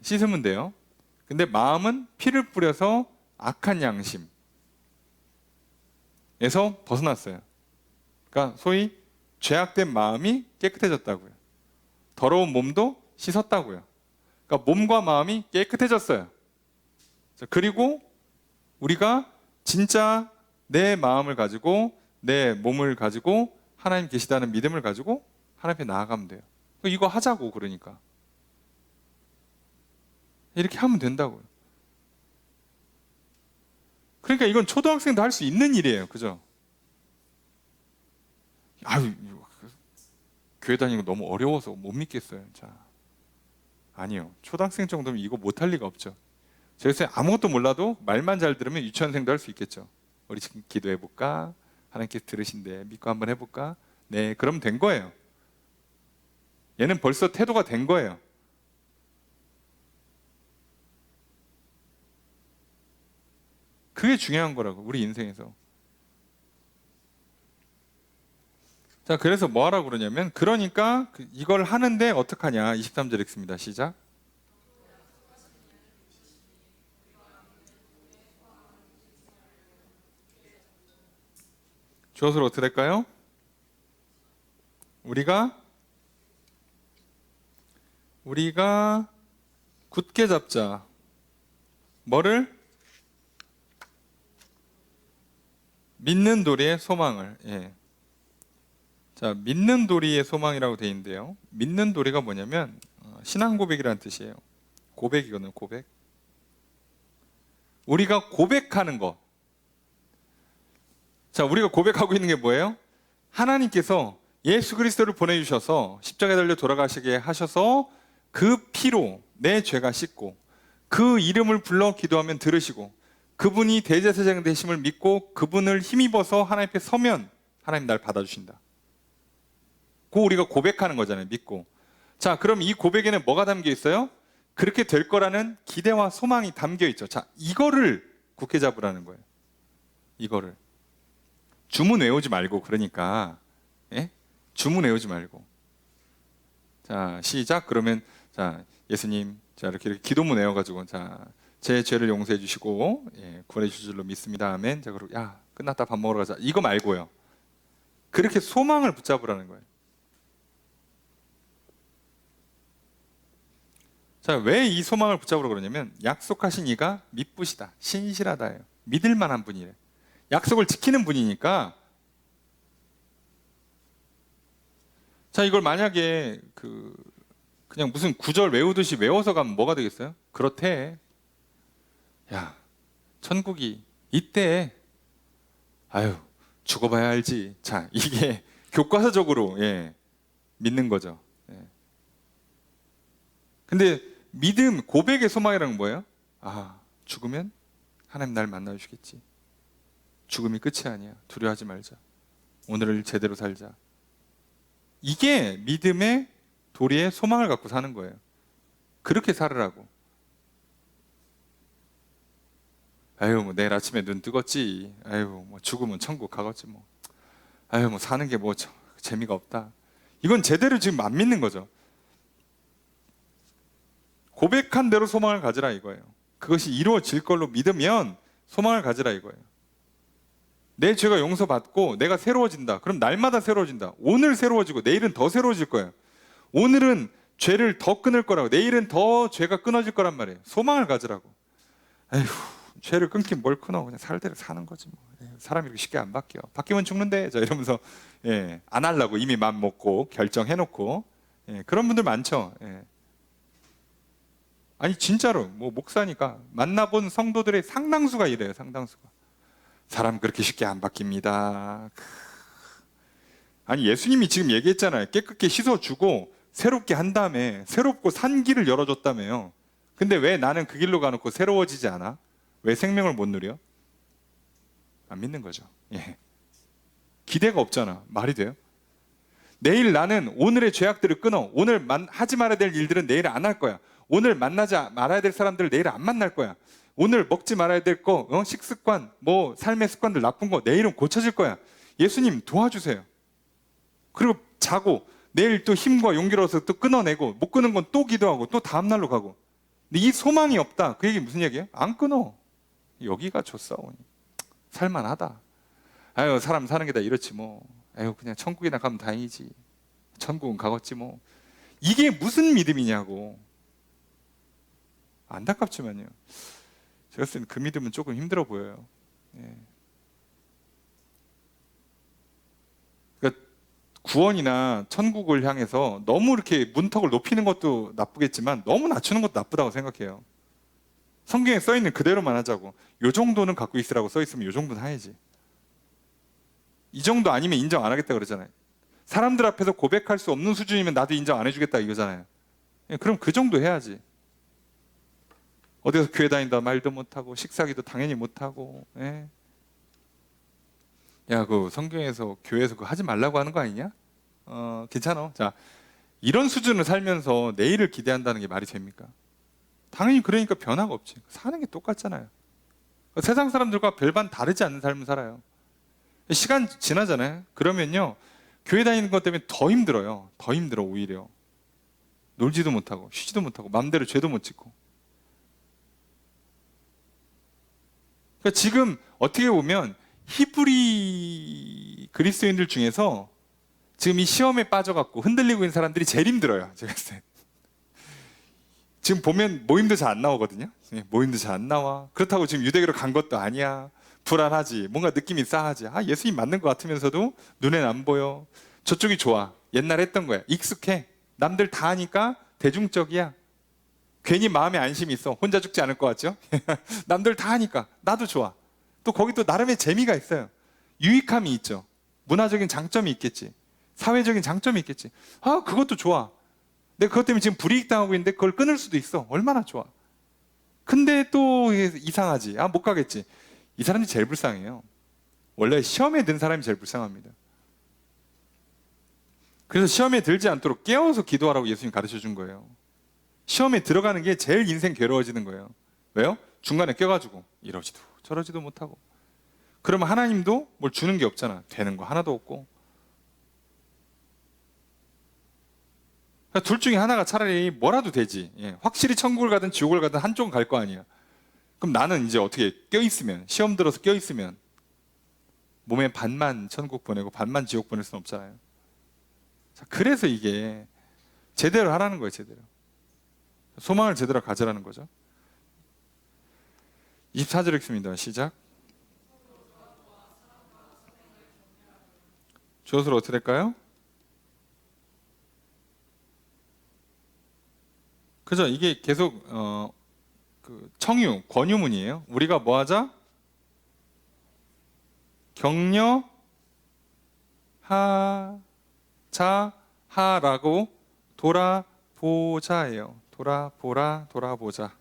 씻으면 돼요. 근데 마음은 피를 뿌려서 악한 양심에서 벗어났어요. 그러니까 소위 죄악된 마음이 깨끗해졌다고요. 더러운 몸도 씻었다고요. 그러니까 몸과 마음이 깨끗해졌어요. 자, 그리고 우리가 진짜 내 마음을 가지고 내 몸을 가지고 하나님 계시다는 믿음을 가지고 하나님 앞에 나아가면 돼요. 이거 하자고. 그러니까 이렇게 하면 된다고요. 그러니까 이건 초등학생도 할 수 있는 일이에요. 그죠? 아유, 교회 다니는 거 너무 어려워서 못 믿겠어요. 자, 아니요. 초등학생 정도면 이거 못할 리가 없죠. 저기서 아무것도 몰라도 말만 잘 들으면 유치원생도 할 수 있겠죠. 우리 지금 기도해볼까? 하나님께서 들으신대. 믿고 한번 해볼까? 네, 그럼 된 거예요. 얘는 벌써 태도가 된 거예요. 그게 중요한 거라고, 우리 인생에서. 자, 그래서 뭐 하라고 그러냐면, 그러니까 이걸 하는데 어떡하냐. 23절 읽습니다. 시작. 주어서로 어떻게 될까요? 우리가 굳게 잡자. 뭐를? 믿는 도리의 소망을. 예. 자, 믿는 도리의 소망이라고 돼 있는데요. 믿는 도리가 뭐냐면 신앙 고백이라는 뜻이에요. 고백이거든요. 고백. 우리가 고백하는 것. 자, 우리가 고백하고 있는 게 뭐예요? 하나님께서 예수 그리스도를 보내주셔서 십자가에 달려 돌아가시게 하셔서 그 피로 내 죄가 씻고, 그 이름을 불러 기도하면 들으시고, 그분이 대제사장 되심을 믿고 그분을 힘입어서 하나님 앞에 서면 하나님 날 받아주신다. 그거 우리가 고백하는 거잖아요. 믿고. 자, 그럼 이 고백에는 뭐가 담겨 있어요? 그렇게 될 거라는 기대와 소망이 담겨 있죠. 자, 이거를 굳게 잡으라는 거예요. 이거를. 주문 외우지 말고. 그러니까 주문 외우지 말고. 자, 시작. 그러면 자, 예수님, 자, 이렇게 기도문 외워가지고, 자, 제 죄를 용서해 주시고 구원해 주실 줄로 믿습니다. 아멘. 자, 그리고 야, 끝났다, 밥 먹으러 가자. 이거 말고요. 그렇게 소망을 붙잡으라는 거예요. 자, 왜 이 소망을 붙잡으라고 그러냐면, 약속하신 이가 미쁘시다, 신실하다예요. 믿을 만한 분이래. 약속을 지키는 분이니까. 자, 이걸 만약에 그냥 무슨 구절 외우듯이 외워서 가면 뭐가 되겠어요? 그렇대. 야, 천국이 있대. 아유, 죽어봐야 알지. 자, 이게 교과서적으로 믿는 거죠. 근데 믿음, 고백의 소망이라는 건 뭐예요? 아, 죽으면 하나님 날 만나주시겠지. 죽음이 끝이 아니야. 두려워하지 말자. 오늘을 제대로 살자. 이게 믿음의 도리의 소망을 갖고 사는 거예요. 그렇게 살으라고. 아유, 뭐 내일 아침에 눈 뜨겠지. 아유, 뭐 죽으면 천국 가겠지 뭐. 아유, 뭐 사는 게 뭐 재미가 없다. 이건 제대로 지금 안 믿는 거죠. 고백한 대로 소망을 가지라 이거예요. 그것이 이루어질 걸로 믿으면 소망을 가지라 이거예요. 내 죄가 용서받고 내가 새로워진다. 그럼 날마다 새로워진다. 오늘 새로워지고 내일은 더 새로워질 거예요. 오늘은 죄를 더 끊을 거라고, 내일은 더 죄가 끊어질 거란 말이에요. 소망을 가지라고. 에휴, 죄를 끊긴 뭘 끊어. 그냥 살대로 사는 거지 뭐. 에휴, 사람이 이렇게 쉽게 안 바뀌어. 바뀌면 죽는데. 자, 이러면서 안 하려고 이미 마음 먹고 결정해놓고 그런 분들 많죠. 아니 진짜로 뭐 목사니까 만나본 성도들의 상당수가 이래요. 상당수가 사람 그렇게 쉽게 안 바뀝니다. 아니 예수님이 지금 얘기했잖아요. 깨끗게 씻어주고 새롭게 한 다음에 새롭고 산 길을 열어줬다며요. 근데 왜 나는 그 길로 가놓고 새로워지지 않아? 왜 생명을 못 누려? 안 믿는 거죠. 예. 기대가 없잖아. 말이 돼요? 내일 나는 오늘의 죄악들을 끊어. 오늘 하지 말아야 될 일들은 내일 안 할 거야. 오늘 만나지 말아야 될 사람들을 내일 안 만날 거야. 오늘 먹지 말아야 될 거, 식습관, 뭐 삶의 습관들 나쁜 거 내일은 고쳐질 거야. 예수님 도와주세요. 그리고 자고 내일 또 힘과 용기를 얻어서 또 끊어내고 못 끊은 건 또 기도하고 또 다음날로 가고. 근데 이 소망이 없다. 그 얘기 무슨 얘기예요? 안 끊어. 여기가 좋사오니 살만하다. 아유 사람 사는 게 다 이렇지 뭐. 아유 그냥 천국이나 가면 다행이지. 천국은 가겠지 뭐. 이게 무슨 믿음이냐고. 안타깝지만요. 제가 쓴 그 믿음은 조금 힘들어 보여요. 예. 그러니까 구원이나 천국을 향해서 너무 이렇게 문턱을 높이는 것도 나쁘겠지만 너무 낮추는 것도 나쁘다고 생각해요. 성경에 써 있는 그대로만 하자고. 요 정도는 갖고 있으라고 써 있으면 요 정도는 해야지. 이 정도 아니면 인정 안 하겠다 그러잖아요. 사람들 앞에서 고백할 수 없는 수준이면 나도 인정 안 해주겠다 이거잖아요. 예, 그럼 그 정도 해야지. 어디서 교회 다닌다 말도 못하고 식사기도 당연히 못하고. 예. 야, 그 성경에서 교회에서 그거 하지 말라고 하는 거 아니냐? 괜찮아. 자, 이런 수준을 살면서 내일을 기대한다는 게 말이 됩니까? 당연히 그러니까 변화가 없지. 사는 게 똑같잖아요. 세상 사람들과 별반 다르지 않는 삶을 살아요. 시간 지나잖아요. 그러면요, 교회 다니는 것 때문에 더 힘들어요. 더 힘들어 오히려. 놀지도 못하고 쉬지도 못하고 마음대로 죄도 못 짓고. 그러니까 지금 어떻게 보면 히브리 그리스도인들 중에서 지금 이 시험에 빠져갖고 흔들리고 있는 사람들이 제일 힘들어요. 제가 봤을 때. 지금 보면 모임도 잘 안 나오거든요. 모임도 잘 안 나와. 그렇다고 지금 유대교로 간 것도 아니야. 불안하지. 뭔가 느낌이 싸하지. 아, 예수님 맞는 것 같으면서도 눈엔 안 보여. 저쪽이 좋아. 옛날에 했던 거야. 익숙해. 남들 다 하니까 대중적이야. 괜히 마음에 안심이 있어. 혼자 죽지 않을 것 같죠? 남들 다 하니까 나도 좋아. 또 거기 또 나름의 재미가 있어요. 유익함이 있죠. 문화적인 장점이 있겠지. 사회적인 장점이 있겠지. 아, 그것도 좋아. 내가 그것 때문에 지금 불이익 당하고 있는데 그걸 끊을 수도 있어. 얼마나 좋아. 근데 또 이상하지. 아, 못 가겠지. 이 사람이 제일 불쌍해요. 원래 시험에 든 사람이 제일 불쌍합니다. 그래서 시험에 들지 않도록 깨워서 기도하라고 예수님 가르쳐 준 거예요. 시험에 들어가는 게 제일 인생 괴로워지는 거예요. 왜요? 중간에 껴가지고 이러지도 저러지도 못하고. 그러면 하나님도 뭘 주는 게 없잖아. 되는 거 하나도 없고. 그러니까 둘 중에 하나가 차라리 뭐라도 되지. 예, 확실히 천국을 가든 지옥을 가든 한쪽은 갈 거 아니야. 그럼 나는 이제 어떻게 껴있으면, 시험 들어서 껴있으면 몸에 반만 천국 보내고 반만 지옥 보낼 수는 없잖아요. 자, 그래서 이게 제대로 하라는 거예요. 제대로. 소망을 제대로 가져라는 거죠. 24절 읽습니다. 시작. 주어서로 어떻게 될까요? 그죠? 이게 계속 그 청유, 권유문이에요. 우리가 뭐 하자? 격려 하라고 돌아보자예요. 돌아보자.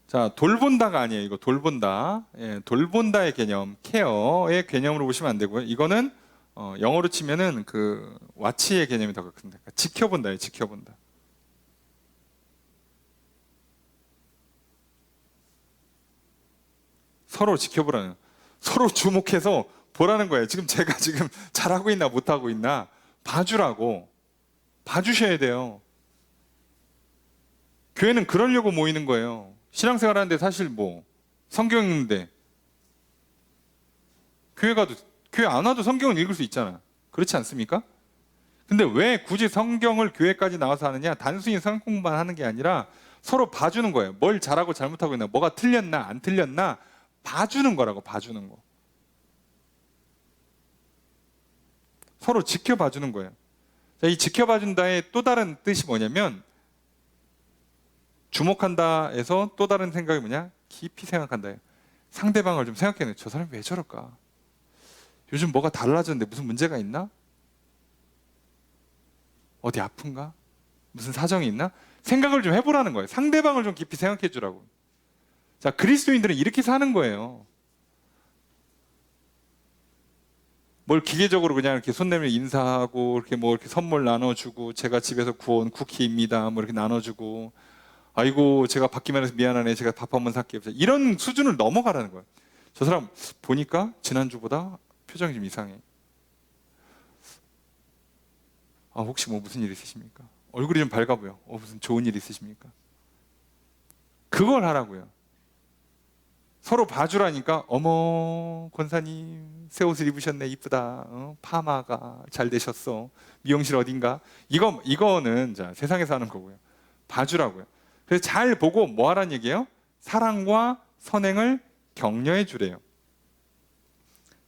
자, 돌본다가 아니에요. 이거 돌본다. 예, 돌본다의 개념, 케어의 개념으로 보시면 안 되고요. 이거는 영어로 치면은 그 와치의 개념이 더 큰데, 지켜본다예요. 지켜본다. 서로 지켜보라는, 서로 주목해서 보라는 거예요. 지금 제가 지금 잘하고 있나 못하고 있나 봐주라고. 봐주셔야 돼요. 교회는 그러려고 모이는 거예요. 신앙생활 하는데 사실 뭐 성경 읽는데 교회 안 와도 성경은 읽을 수 있잖아. 그렇지 않습니까? 근데 왜 굳이 성경을 교회까지 나와서 하느냐? 단순히 성경 공부만 하는 게 아니라 서로 봐주는 거예요. 뭘 잘하고 잘못하고 있나, 뭐가 틀렸나 안 틀렸나 봐주는 거라고. 봐주는 거. 서로 지켜봐주는 거예요. 자, 이 지켜봐준다의 또 다른 뜻이 뭐냐면, 주목한다에서 또 다른 생각이 뭐냐? 깊이 생각한다예요. 상대방을 좀 생각해내. 저 사람이 왜 저럴까? 요즘 뭐가 달라졌는데 무슨 문제가 있나? 어디 아픈가? 무슨 사정이 있나? 생각을 좀 해보라는 거예요. 상대방을 좀 깊이 생각해 주라고. 자, 그리스도인들은 이렇게 사는 거예요. 뭘 기계적으로 그냥 이렇게 손 내밀 인사하고 이렇게 뭐 이렇게 선물 나눠주고, 제가 집에서 구워온 쿠키입니다 뭐 이렇게 나눠주고, 아이고 제가 받기만 해서 미안하네, 제가 밥 한번 살게요, 이런 수준을 넘어가라는 거예요. 저 사람 보니까 지난주보다 표정이 좀 이상해. 아, 혹시 뭐 무슨 일 있으십니까? 얼굴이 좀 밝아 보여. 무슨 좋은 일 있으십니까? 그걸 하라고요. 서로 봐주라니까. 어머, 권사님 새 옷을 입으셨네, 이쁘다. 파마가 잘 되셨어. 미용실 어딘가? 이거는 자, 세상에서 하는 거고요. 봐주라고요. 그래서 잘 보고 뭐 하라는 얘기예요? 사랑과 선행을 격려해 주래요.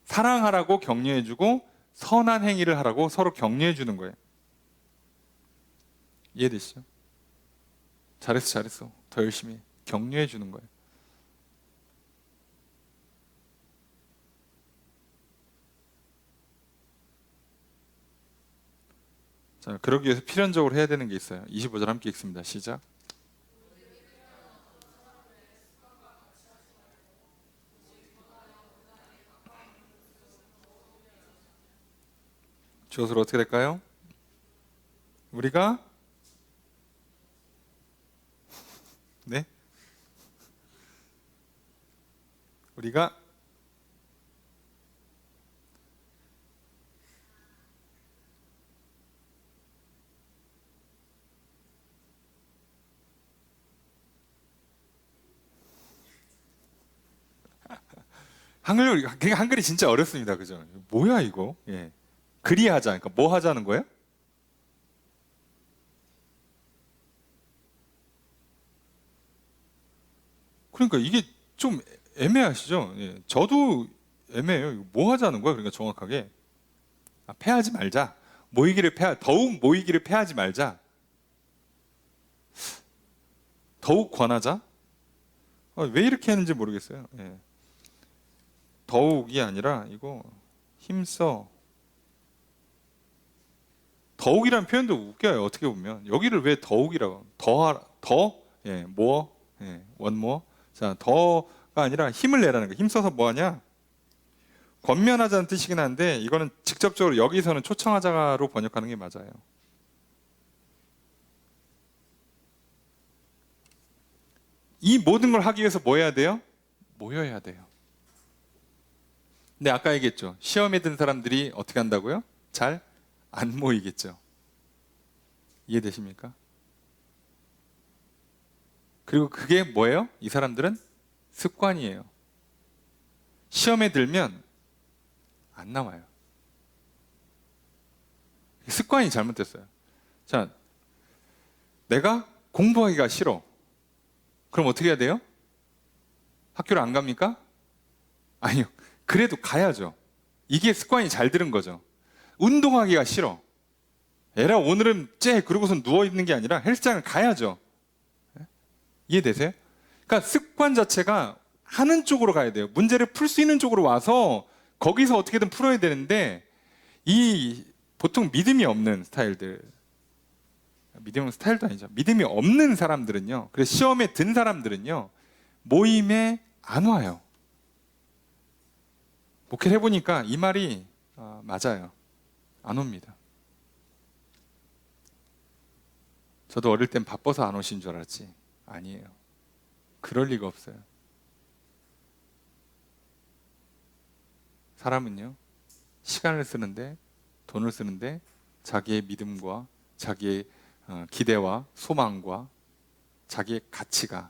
사랑하라고 격려해 주고, 선한 행위를 하라고 서로 격려해 주는 거예요. 이해되시죠? 잘했어. 더 열심히 해. 격려해 주는 거예요. 자, 그러기 위해서 필연적으로 해야 되는 게 있어요. 25절 함께 읽습니다. 시작. 주어서로 어떻게 될까요? 우리가 네? 우리가 한글이 진짜 어렵습니다. 그죠? 뭐야 이거? 예. 그리하자. 그러니까 뭐 하자는 거예요? 그러니까 이게 좀 애매하시죠? 예. 저도 애매해요. 이거 뭐 하자는 거야? 그러니까 정확하게 패하지 말자. 더욱 모이기를 패하지 말자. 더욱 권하자. 왜 이렇게 했는지 모르겠어요. 예. 더욱이 아니라 이거 힘써. 더욱이라는 표현도 웃겨요. 어떻게 보면 여기를 왜 더욱이라고? 예, more, 예, one more. 자, 더가 아니라 힘을 내라는 거. 힘써서 뭐 하냐? 권면하자는 뜻이긴 한데 이거는 직접적으로 여기서는 초청하자로 번역하는 게 맞아요. 이 모든 걸 하기 위해서 뭐 해야 돼요? 모여야 돼요. 근데 아까 얘기했죠. 시험에 든 사람들이 어떻게 한다고요? 잘 안 모이겠죠. 이해되십니까? 그리고 그게 뭐예요? 이 사람들은 습관이에요. 시험에 들면 안 나와요. 습관이 잘못됐어요. 자, 내가 공부하기가 싫어. 그럼 어떻게 해야 돼요? 학교를 안 갑니까? 아니요. 그래도 가야죠. 이게 습관이 잘 들은 거죠. 운동하기가 싫어. 에라, 오늘은 그러고선 누워있는 게 아니라 헬스장을 가야죠. 이해되세요? 그러니까 습관 자체가 하는 쪽으로 가야 돼요. 문제를 풀 수 있는 쪽으로 와서 거기서 어떻게든 풀어야 되는데, 이 보통 믿음이 없는 스타일들, 믿음은 스타일도 아니죠. 믿음이 없는 사람들은요, 그래서 시험에 든 사람들은요, 모임에 안 와요. 목회를 해보니까 이 말이 맞아요. 안 옵니다. 저도 어릴 땐 바빠서 안 오신 줄 알았지. 아니에요. 그럴 리가 없어요. 사람은요, 시간을 쓰는데, 돈을 쓰는데 자기의 믿음과 자기의 기대와 소망과 자기의 가치가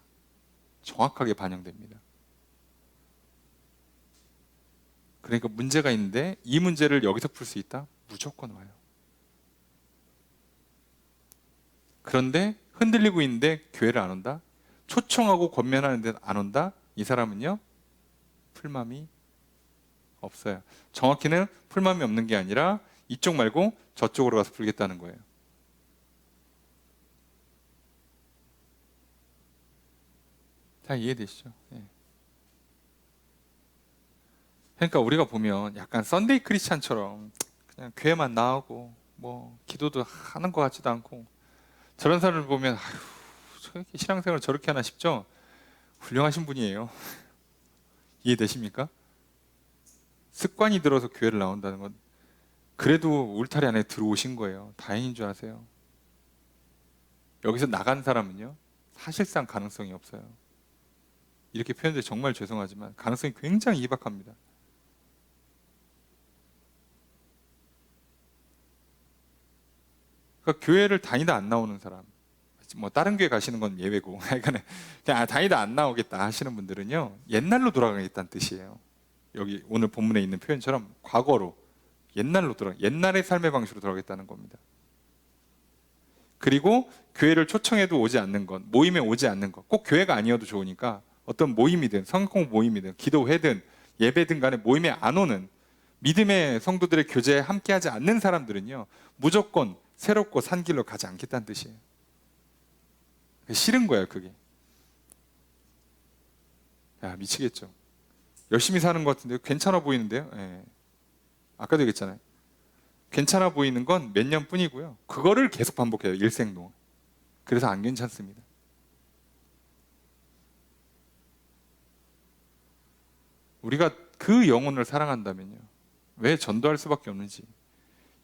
정확하게 반영됩니다. 그러니까 문제가 있는데 이 문제를 여기서 풀 수 있다? 무조건 와요. 그런데 흔들리고 있는데 교회를 안 온다? 초청하고 권면하는데 안 온다? 이 사람은요, 풀맘이 없어요. 정확히는 풀맘이 없는 게 아니라 이쪽 말고 저쪽으로 가서 풀겠다는 거예요. 다 이해되시죠? 예. 그러니까 우리가 보면 약간 썬데이 크리스찬처럼 그냥 교회만 나오고 뭐 기도도 하는 것 같지도 않고 저런 사람을 보면 아휴, 저렇게 신앙생활을 저렇게 하나 싶죠? 훌륭하신 분이에요. 이해되십니까? 습관이 들어서 교회를 나온다는 건 그래도 울타리 안에 들어오신 거예요. 다행인 줄 아세요? 여기서 나간 사람은요, 사실상 가능성이 없어요. 이렇게 표현돼 정말 죄송하지만 가능성이 굉장히 희박합니다. 그러니까 교회를 다니다 안 나오는 사람, 뭐 다른 교회 가시는 건 예외고, 그냥 다니다 안 나오겠다 하시는 분들은요, 옛날로 돌아가겠다는 뜻이에요. 여기 오늘 본문에 있는 표현처럼 과거로, 옛날의 삶의 방식으로 돌아가겠다는 겁니다. 그리고 교회를 초청해도 오지 않는 것, 모임에 오지 않는 것, 꼭 교회가 아니어도 좋으니까 어떤 모임이든 성공 모임이든 기도회든 예배든 간에 모임에 안 오는 믿음의 성도들의 교제에 함께하지 않는 사람들은요, 무조건 새롭고 산 길로 가지 않겠다는 뜻이에요. 싫은 거예요, 그게. 야, 미치겠죠. 열심히 사는 것 같은데 괜찮아 보이는데요. 예. 아까도 얘기했잖아요. 괜찮아 보이는 건 몇 년 뿐이고요. 그거를 계속 반복해요, 일생 동안. 그래서 안 괜찮습니다. 우리가 그 영혼을 사랑한다면요, 왜 전도할 수밖에 없는지,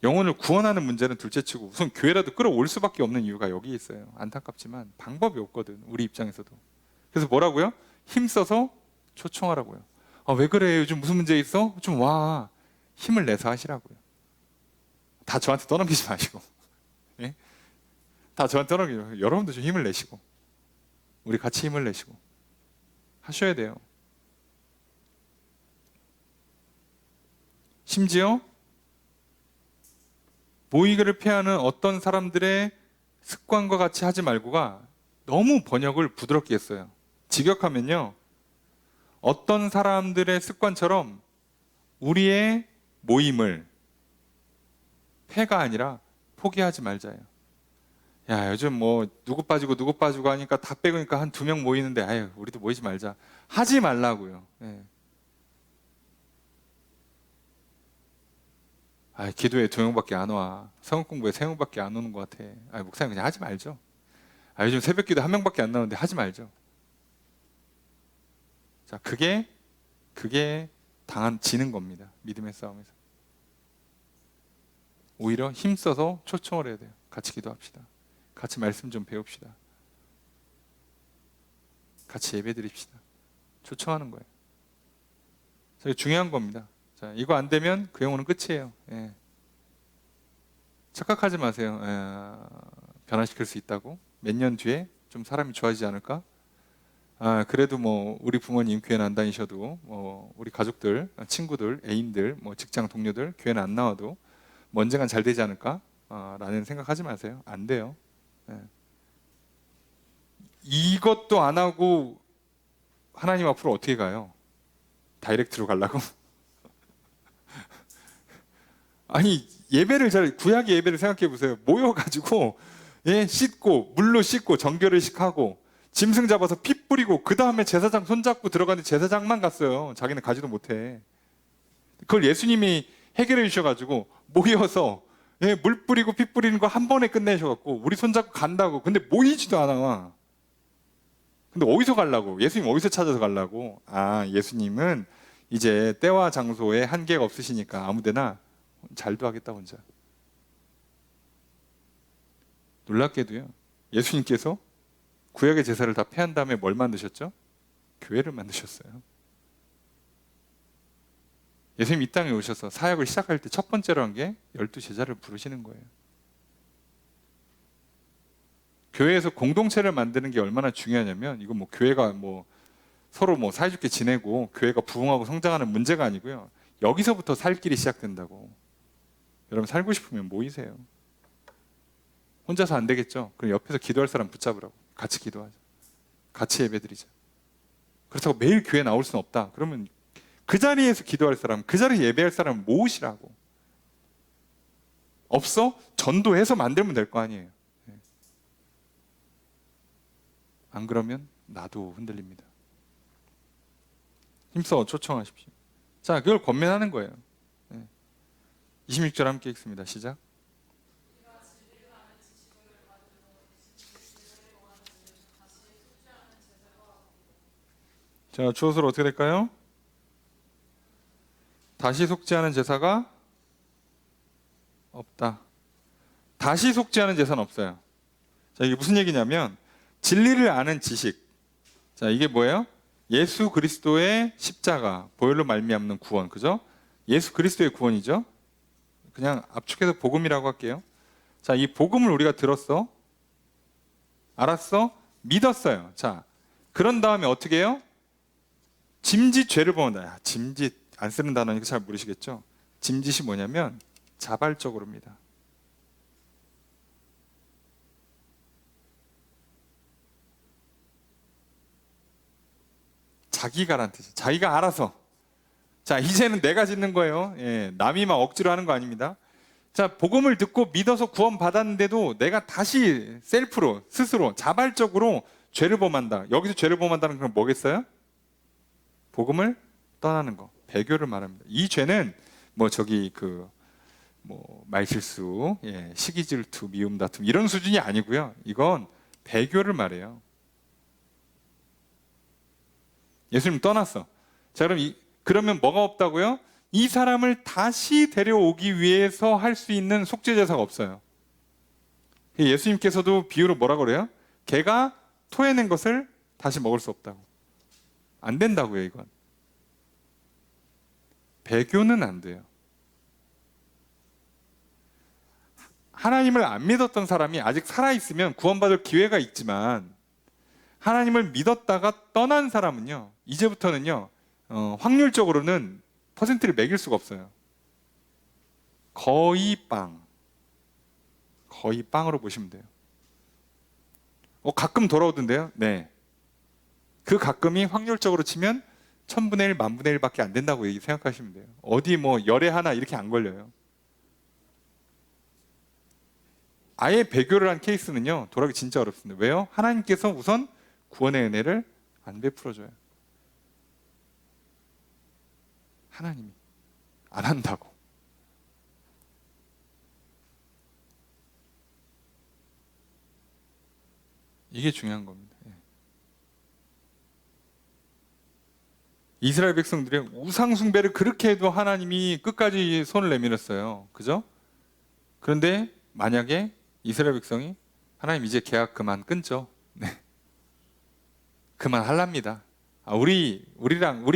영혼을 구원하는 문제는 둘째치고 우선 교회라도 끌어올 수밖에 없는 이유가 여기 있어요. 안타깝지만 방법이 없거든, 우리 입장에서도. 그래서 뭐라고요? 힘써서 초청하라고요. 아, 왜 그래? 요즘 무슨 문제 있어? 좀 와. 힘을 내서 하시라고요. 다 저한테 떠넘기지 마시고. 예? 다 저한테 떠넘기지 마시고. 여러분도 좀 힘을 내시고 우리 같이 힘을 내시고 하셔야 돼요. 심지어 모이기를 피하는 어떤 사람들의 습관과 같이 하지 말고가 너무 번역을 부드럽게 했어요. 직역하면요, 어떤 사람들의 습관처럼 우리의 모임을 폐가 아니라 포기하지 말자예요. 야, 요즘 뭐 누구 빠지고 하니까 다 빼고니까 한 2명 모이는데 아유, 우리도 모이지 말자. 하지 말라고요. 예. 아, 기도에 2명밖에 안 와. 성경 공부에 3명밖에 안 오는 것 같아. 아, 목사님 그냥 하지 말죠. 아, 요즘 새벽 기도 1명밖에 안 나오는데 하지 말죠. 자, 그게 지는 겁니다. 믿음의 싸움에서. 오히려 힘써서 초청을 해야 돼요. 같이 기도합시다. 같이 말씀 좀 배웁시다. 같이 예배 드립시다. 초청하는 거예요. 자, 중요한 겁니다. 자, 이거 안 되면 그 영혼은 끝이에요. 예. 착각하지 마세요. 변화시킬 수 있다고. 몇 년 뒤에 좀 사람이 좋아지지 않을까? 아, 그래도 뭐 우리 부모님 교회는 안 다니셔도 우리 가족들, 친구들, 애인들, 뭐 직장 동료들 교회는 안 나와도 뭐 언젠간 잘 되지 않을까? 라는 생각하지 마세요. 안 돼요. 예. 이것도 안 하고 하나님 앞으로 어떻게 가요? 다이렉트로 가려고? 아니, 구약의 예배를 생각해 보세요. 모여가지고, 예, 씻고, 물로 씻고, 정결의식하고, 짐승 잡아서 피 뿌리고, 그 다음에 제사장 손잡고 들어가는데 제사장만 갔어요. 자기는 가지도 못해. 그걸 예수님이 해결해 주셔가지고, 모여서, 예, 물 뿌리고 피 뿌리는 거 한 번에 끝내셔갖고, 우리 손잡고 간다고. 근데 모이지도 않아. 근데 어디서 가려고? 예수님 어디서 찾아서 가려고? 아, 예수님은 이제 때와 장소에 한계가 없으시니까 아무데나 잘도 하겠다 혼자. 놀랍게도요, 예수님께서 구약의 제사를 다 폐한 다음에 뭘 만드셨죠? 교회를 만드셨어요. 예수님 이 땅에 오셔서 사역을 시작할 때 첫 번째로 한 게 12제자를 부르시는 거예요. 교회에서 공동체를 만드는 게 얼마나 중요하냐면, 이거 뭐 교회가 뭐 서로 뭐 사이좋게 지내고 교회가 부흥하고 성장하는 문제가 아니고요, 여기서부터 살 길이 시작된다고. 여러분, 살고 싶으면 모이세요. 혼자서 안 되겠죠? 그럼 옆에서 기도할 사람 붙잡으라고. 같이 기도하자. 같이 예배드리자. 그렇다고 매일 교회 나올 수는 없다. 그러면 그 자리에서 기도할 사람, 그 자리에서 예배할 사람 모으시라고. 없어? 전도해서 만들면 될 거 아니에요. 안 그러면 나도 흔들립니다. 힘써 초청하십시오. 자, 그걸 권면하는 거예요. 26절 함께 읽습니다. 시작. 자, 주어서로 어떻게 될까요? 다시 속죄하는 제사가 없다. 다시 속죄하는 제사는 없어요. 자, 이게 무슨 얘기냐면 진리를 아는 지식. 자, 이게 뭐예요? 예수 그리스도의 십자가, 보혈로 말미암는 구원, 그죠? 예수 그리스도의 구원이죠. 그냥 압축해서 복음이라고 할게요. 자, 이 복음을 우리가 들었어, 알았어, 믿었어요. 자, 그런 다음에 어떻게 해요? 짐짓 죄를 범한다. 야, 짐짓 안 쓰는 단어니까 잘 모르시겠죠? 짐짓이 뭐냐면 자발적으로입니다. 자기가란 뜻이에요. 자기가 알아서. 자, 이제는 내가 짓는 거예요. 예, 남이 막 억지로 하는 거 아닙니다. 자, 복음을 듣고 믿어서 구원 받았는데도 내가 다시 셀프로, 스스로 자발적으로 죄를 범한다. 여기서 죄를 범한다는 건 뭐겠어요? 복음을 떠나는 거, 배교를 말합니다. 이 죄는 뭐 저기 말실수, 예, 시기질투, 미움 다툼 이런 수준이 아니고요. 이건 배교를 말해요. 예수님 떠났어. 자, 그러면 뭐가 없다고요? 이 사람을 다시 데려오기 위해서 할 수 있는 속죄 제사가 없어요. 예수님께서도 비유로 뭐라 그래요? 개가 토해낸 것을 다시 먹을 수 없다고. 안 된다고요, 이건. 배교는 안 돼요. 하나님을 안 믿었던 사람이 아직 살아있으면 구원받을 기회가 있지만 하나님을 믿었다가 떠난 사람은요, 이제부터는요, 확률적으로는 퍼센트를 매길 수가 없어요. 거의 빵으로 보시면 돼요. 가끔 돌아오던데요? 네. 그 가끔이 확률적으로 치면 1000분의 1, 10,000분의 1밖에 안 된다고 생각하시면 돼요. 어디 열에 하나 이렇게 안 걸려요. 아예 배교를 한 케이스는요, 돌아오기 진짜 어렵습니다. 왜요? 하나님께서 우선 구원의 은혜를 안 베풀어줘요. 하나님이 안 한다고. 이게 중요한 겁니다. 이스라엘 백성들이 우상 숭배를 그렇게 해도 하나님이 끝까지 손을 내밀었어요. 그죠? 그런데 만약에 이스라엘 백성이 하나님 이제 계약 그만 끊죠. 네. 그만 할랍니다. 우리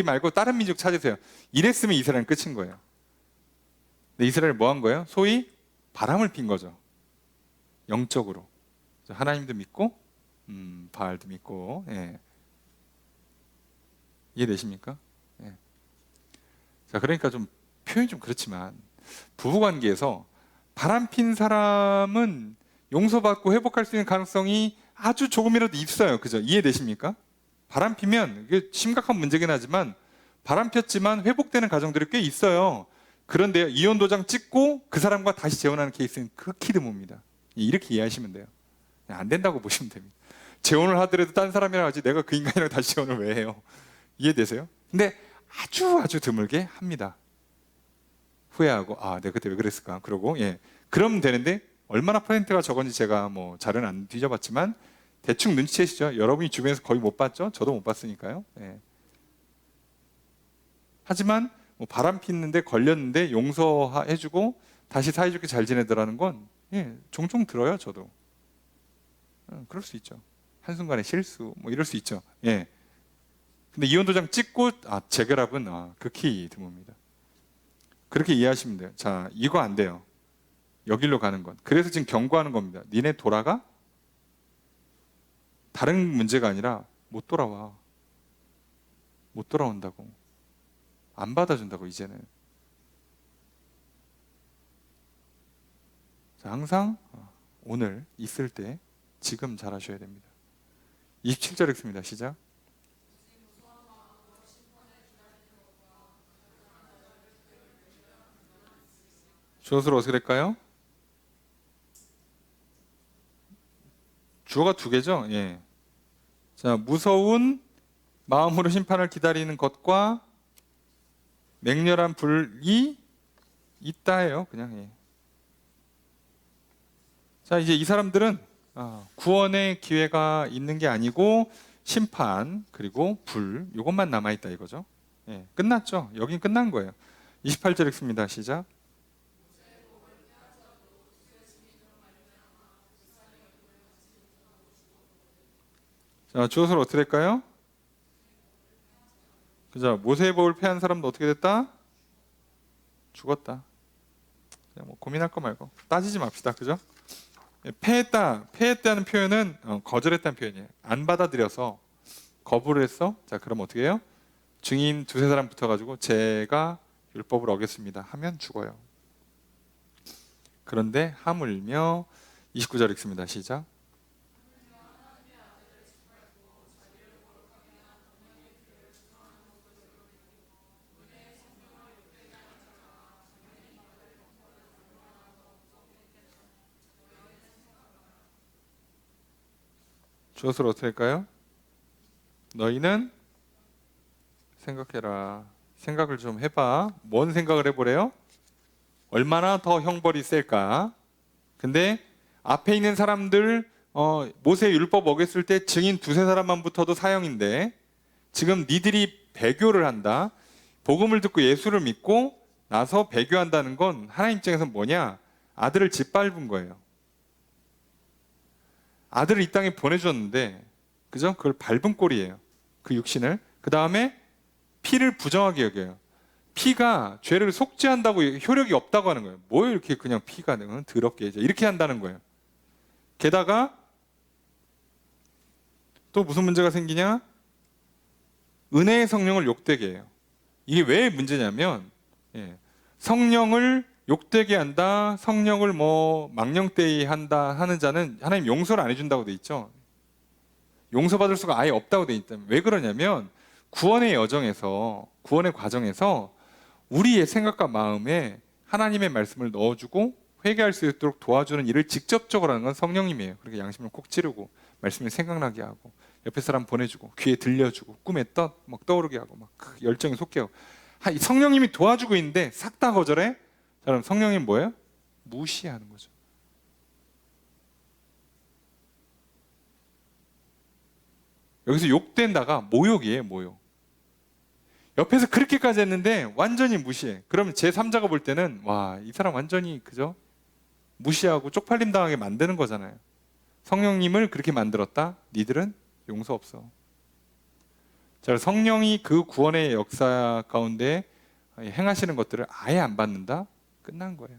말고 다른 민족 찾으세요. 이랬으면 이스라엘은 끝인 거예요. 근데 이스라엘 뭐 한 거예요? 소위 바람을 핀 거죠. 영적으로. 하나님도 믿고, 바알도 믿고, 예. 이해되십니까? 예. 자, 그러니까 좀 표현이 좀 그렇지만 부부관계에서 바람핀 사람은 용서받고 회복할 수 있는 가능성이 아주 조금이라도 있어요. 그죠? 이해되십니까? 바람피면 이게 심각한 문제긴 하지만 바람폈지만 회복되는 가정들이 꽤 있어요. 그런데 이혼 도장 찍고 그 사람과 다시 재혼하는 케이스는 극히 드뭅니다. 이렇게 이해하시면 돼요. 안 된다고 보시면 됩니다. 재혼을 하더라도 딴 사람이랑 하지 내가 그 인간이랑 다시 재혼을 왜 해요? 이해되세요? 근데 아주 드물게 합니다. 후회하고 내가 그때 왜 그랬을까? 그러고 그러면 되는데 얼마나 퍼센트가 적은지 제가 자료는 안 뒤져봤지만 대충 눈치채시죠? 여러분이 주변에서 거의 못 봤죠? 저도 못 봤으니까요. 하지만 바람 피는데 걸렸는데 용서해주고 다시 사이좋게 잘 지내더라는 건 종종 들어요. 저도. 그럴 수 있죠. 한순간에 실수 이럴 수 있죠. 근데 이혼 도장 찍고 재결합은 극히 드뭅니다. 그렇게 이해하시면 돼요. 자, 이거 안 돼요. 여기로 가는 건. 그래서 지금 경고하는 겁니다. 니네 돌아가? 다른 문제가 아니라 못 돌아와. 못 돌아온다고. 안 받아준다고 이제는. 자, 항상 오늘 있을 때 지금 잘하셔야 됩니다. 27절 읽습니다. 시작. 주어서로 어떻게 될까요? 주어가 두 개죠. 자, 무서운 마음으로 심판을 기다리는 것과 맹렬한 불이 있다예요. 그냥. 예. 자, 이제 이 사람들은 구원의 기회가 있는 게 아니고 심판 그리고 불 이것만 남아 있다 이거죠. 예, 끝났죠. 여긴 끝난 거예요. 28절 읽습니다. 시작. 자, 주어서는 어떻게 될까요? 그죠? 모세의 법을 폐한 사람도 어떻게 됐다? 죽었다. 그냥 뭐 고민할 거 말고 따지지 맙시다. 그죠? 예, 패했다는 표현은 거절했다는 표현이에요. 안 받아들여서 거부를 했어. 자, 그럼 어떻게 해요? 증인 두세 사람 붙어가지고 제가 율법을 어겼습니다 하면 죽어요. 그런데 하물며 29절 읽습니다. 시작. 주어서로 어떻게 할까요? 너희는 생각해라. 생각을 좀 해봐. 뭔 생각을 해보래요? 얼마나 더 형벌이 셀까? 근데 앞에 있는 사람들 모세 율법 어겼을 때 증인 두세 사람만 붙어도 사형인데 지금 니들이 배교를 한다. 복음을 듣고 예수를 믿고 나서 배교한다는 건 하나님 입장에서 뭐냐? 아들을 짓밟은 거예요. 아들을 이 땅에 보내줬는데 그죠? 그걸 밟은 꼴이에요. 그 육신을. 그 다음에 피를 부정하게 여겨요. 피가 죄를 속죄한다고 효력이 없다고 하는 거예요. 뭐 이렇게 그냥 피가 더럽게 이렇게 한다는 거예요. 게다가 또 무슨 문제가 생기냐? 은혜의 성령을 욕되게 해요. 이게 왜 문제냐면 성령을 욕되게 한다, 성령을 뭐 망령되이 한다 하는 자는 하나님 용서를 안 해준다고 돼 있죠. 용서받을 수가 아예 없다고 돼 있다. 왜 그러냐면 구원의 여정에서, 구원의 과정에서 우리의 생각과 마음에 하나님의 말씀을 넣어주고 회개할 수 있도록 도와주는 일을 직접적으로 하는 건 성령님이에요. 그렇게 양심을 콕 찌르고 말씀을 생각나게 하고 옆에 사람 보내주고 귀에 들려주고 꿈에 막 떠오르게 하고 막 열정이 솟게 하고 성령님이 도와주고 있는데 싹 다 거절해? 자, 그럼 성령님 뭐예요? 무시하는 거죠. 여기서 욕된다가 모욕이에요. 모욕. 옆에서 그렇게까지 했는데 완전히 무시해. 그러면 제3자가 볼 때는 와, 이 사람 완전히 그죠? 무시하고 쪽팔림 당하게 만드는 거잖아요. 성령님을 그렇게 만들었다? 니들은 용서 없어. 자, 성령이 그 구원의 역사 가운데 행하시는 것들을 아예 안 받는다? 끝난 거예요.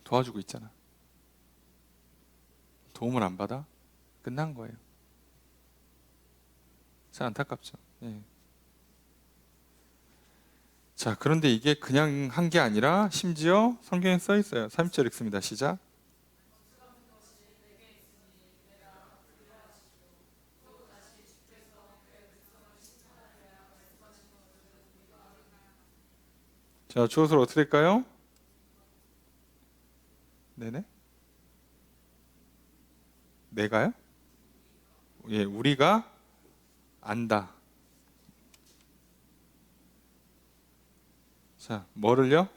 도와주고 있잖아. 도움을 안 받아? 끝난 거예요. 참 안타깝죠. 예. 자, 그런데 이게 그냥 한 게 아니라 심지어 성경에 써 있어요. 30절 읽습니다. 시작. 자, 주어서로 어떻게 될까요? 네네. 내가요? 예, 우리가 안다. 자, 뭐를요?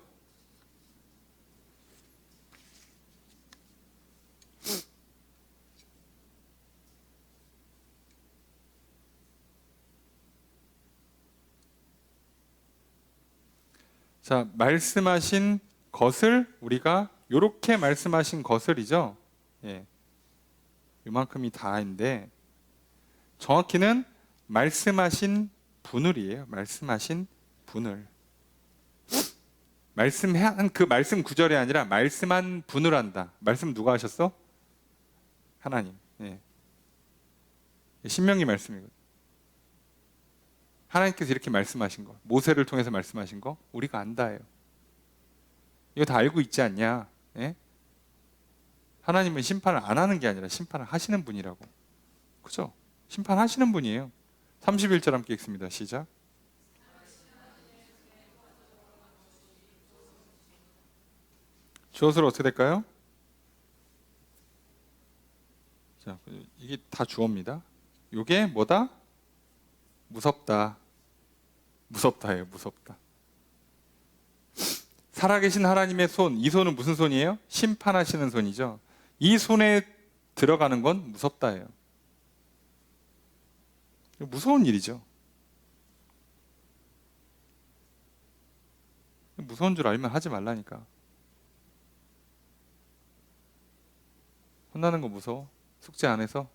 자, 말씀하신 것을 우리가 요렇게 말씀하신 것을이죠. 예. 요만큼이 다인데 정확히는 말씀하신 분을이에요. 말씀하신 분을. 말씀한 그 말씀 구절이 아니라 말씀한 분을 한다. 말씀 누가 하셨어? 하나님. 예. 신명기 말씀이거든요. 하나님께서 이렇게 말씀하신 거, 모세를 통해서 말씀하신 거 우리가 안다예요. 이거 다 알고 있지 않냐? 예? 하나님은 심판을 안 하는 게 아니라 심판을 하시는 분이라고. 그죠? 심판하시는 분이에요. 31절 함께 읽습니다. 시작. 주어서로 어떻게 될까요? 자, 이게 다 주어입니다. 이게 뭐다? 무섭다. 무섭다예요. 무섭다. 살아계신 하나님의 손, 이 손은 무슨 손이에요? 심판하시는 손이죠. 이 손에 들어가는 건 무섭다예요. 무서운 일이죠. 무서운 줄 알면 하지 말라니까. 혼나는 거 무서워? 숙제 안 해서?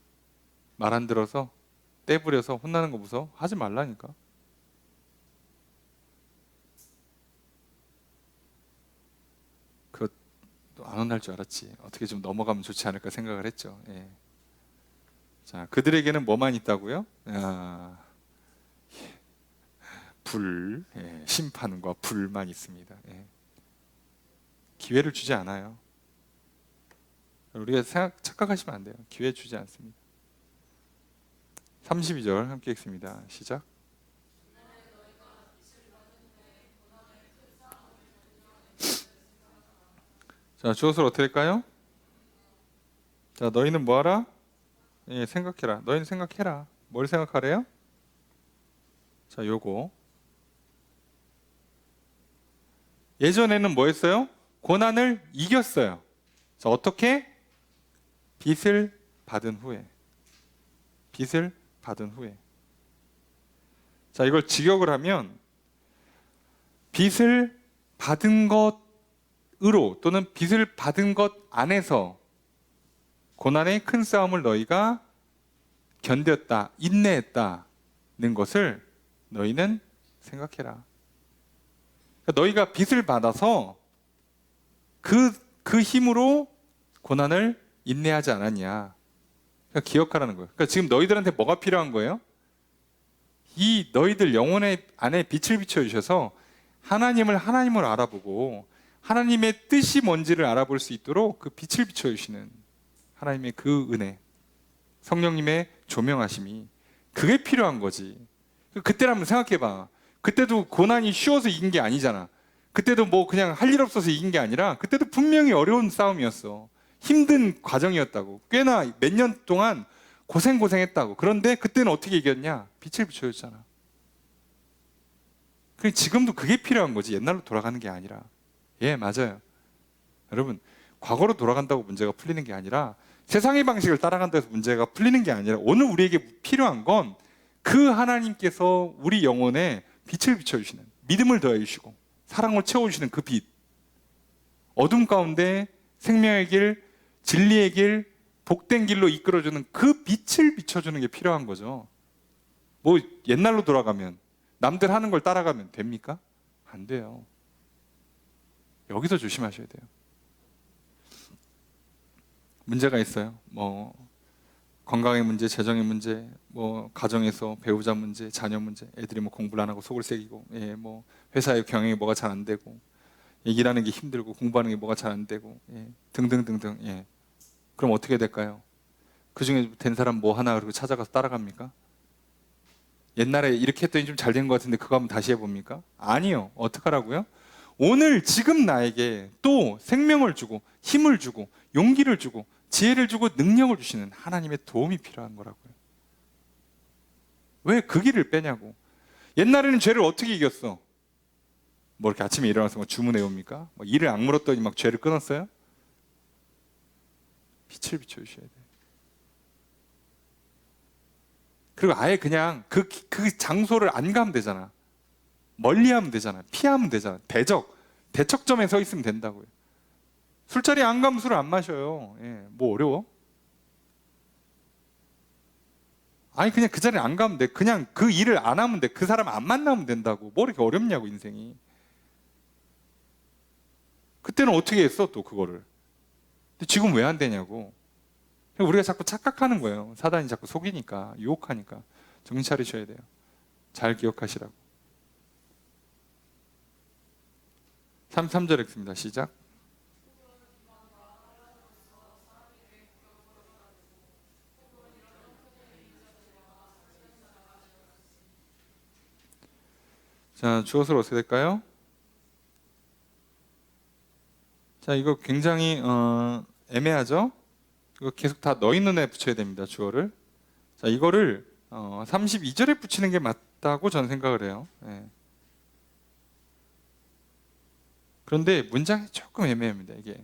말 안 들어서? 떼부려서 혼나는 거 무서워? 하지 말라니까. 그거 안 혼날 줄 알았지. 어떻게 좀 넘어가면 좋지 않을까 생각을 했죠. 예. 자, 그들에게는 뭐만 있다고요? 불, 예, 심판과 불만 있습니다. 예. 기회를 주지 않아요. 우리가 착각하시면 안 돼요. 기회 주지 않습니다. 32절 함께 읽습니다. 시작. 자, 주어를 어떻게 할까요? 자, 너희는 뭐하라? 예, 생각해라. 너희는 생각해라. 뭘 생각하래요? 자, 요거. 예전에는 뭐 했어요? 고난을 이겼어요. 자, 어떻게? 빚을 받은 후에. 빚을 받은 후에. 자, 이걸 직역을 하면 빚을 받은 것으로 또는 빚을 받은 것 안에서 고난의 큰 싸움을 너희가 견뎠다, 인내했다는 것을 너희는 생각해라. 그러니까 너희가 빚을 받아서 그 힘으로 고난을 인내하지 않았냐. 그러니까 기억하라는 거예요. 그러니까 지금 너희들한테 뭐가 필요한 거예요? 이 너희들 영혼의 안에 빛을 비춰주셔서 하나님을 하나님으로 알아보고 하나님의 뜻이 뭔지를 알아볼 수 있도록 그 빛을 비춰주시는 하나님의 그 은혜, 성령님의 조명하심이 그게 필요한 거지. 그때를 한번 생각해봐. 그때도 고난이 쉬워서 이긴 게 아니잖아. 그때도 뭐 그냥 할 일 없어서 이긴 게 아니라 그때도 분명히 어려운 싸움이었어. 힘든 과정이었다고. 꽤나 몇 년 동안 고생했다고. 그런데 그때는 어떻게 이겼냐? 빛을 비춰줬잖아. 지금도 그게 필요한 거지. 옛날로 돌아가는 게 아니라. 예, 맞아요. 여러분, 과거로 돌아간다고 문제가 풀리는 게 아니라 세상의 방식을 따라간다고 해서 문제가 풀리는 게 아니라 오늘 우리에게 필요한 건 그 하나님께서 우리 영혼에 빛을 비춰주시는, 믿음을 더해주시고 사랑을 채워주시는 그 빛, 어둠 가운데 생명의 길, 진리의 길, 복된 길로 이끌어주는 그 빛을 비춰주는 게 필요한 거죠. 뭐 옛날로 돌아가면 남들 하는 걸 따라가면 됩니까? 안 돼요. 여기서 조심하셔야 돼요. 문제가 있어요. 뭐 건강의 문제, 재정의 문제, 뭐 가정에서 배우자 문제, 자녀 문제, 애들이 뭐 공부를 안 하고 속을 새기고, 예, 뭐 회사의 경영이 뭐가 잘 안 되고, 일하는 게 힘들고 공부하는 게 뭐가 잘 안 되고, 예, 등등등등. 예. 그럼 어떻게 될까요? 그 중에 된 사람 뭐 하나 그리고 찾아가서 따라갑니까? 옛날에 이렇게 했더니 좀 잘 된 것 같은데 그거 한번 다시 해봅니까? 아니요. 어떡하라고요? 오늘 지금 나에게 또 생명을 주고 힘을 주고 용기를 주고 지혜를 주고 능력을 주시는 하나님의 도움이 필요한 거라고요. 왜 그 길을 빼냐고. 옛날에는 죄를 어떻게 이겼어? 뭐 이렇게 아침에 일어나서 뭐 주문해 옵니까? 뭐 이를 악물었더니 막 죄를 끊었어요? 빛을 비춰주셔야 돼요. 그리고 아예 그냥 그 장소를 안 가면 되잖아. 멀리 하면 되잖아. 피하면 되잖아. 대척점에 서 있으면 된다고요. 술자리에 안 가면 술을 안 마셔요. 예, 뭐 어려워? 아니 그냥 그 자리에 안 가면 돼. 그냥 그 일을 안 하면 돼. 그 사람 안 만나면 된다고. 뭐 이렇게 어렵냐고 인생이. 그때는 어떻게 했어 또 그거를. 근데 지금 왜 안 되냐고. 우리가 자꾸 착각하는 거예요. 사단이 자꾸 속이니까, 유혹하니까. 정신 차리셔야 돼요. 잘 기억하시라고. 33절 읽습니다. 시작. 자, 주어를 어떻게 될까요? 자, 이거 굉장히 애매하죠? 이거 계속 다 너희 눈에 붙여야 됩니다. 주어를. 자, 이거를 32절에 붙이는 게 맞다고 저는 생각을 해요. 예. 그런데 문장이 조금 애매합니다. 이게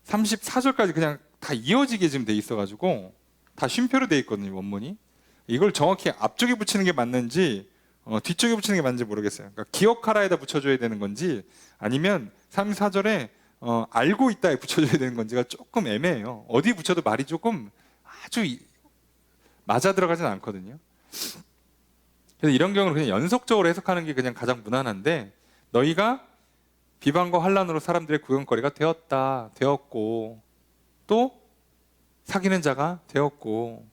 34절까지 그냥 다 이어지게 지금 돼 있어가지고 다 쉼표로 돼 있거든요, 원문이. 이걸 정확히 앞쪽에 붙이는 게 맞는지 뒤쪽에 붙이는 게 맞는지 모르겠어요. 그러니까 기억하라에다 붙여줘야 되는 건지 아니면 34절에 알고 있다에 붙여줘야 되는 건지가 조금 애매해요. 어디 붙여도 말이 조금 아주 맞아 들어가진 않거든요. 그래서 이런 경우는 그냥 연속적으로 해석하는 게 그냥 가장 무난한데, 너희가 비방과 환난으로 사람들의 구경거리가 되었고 또 사귀는 자가 되었고,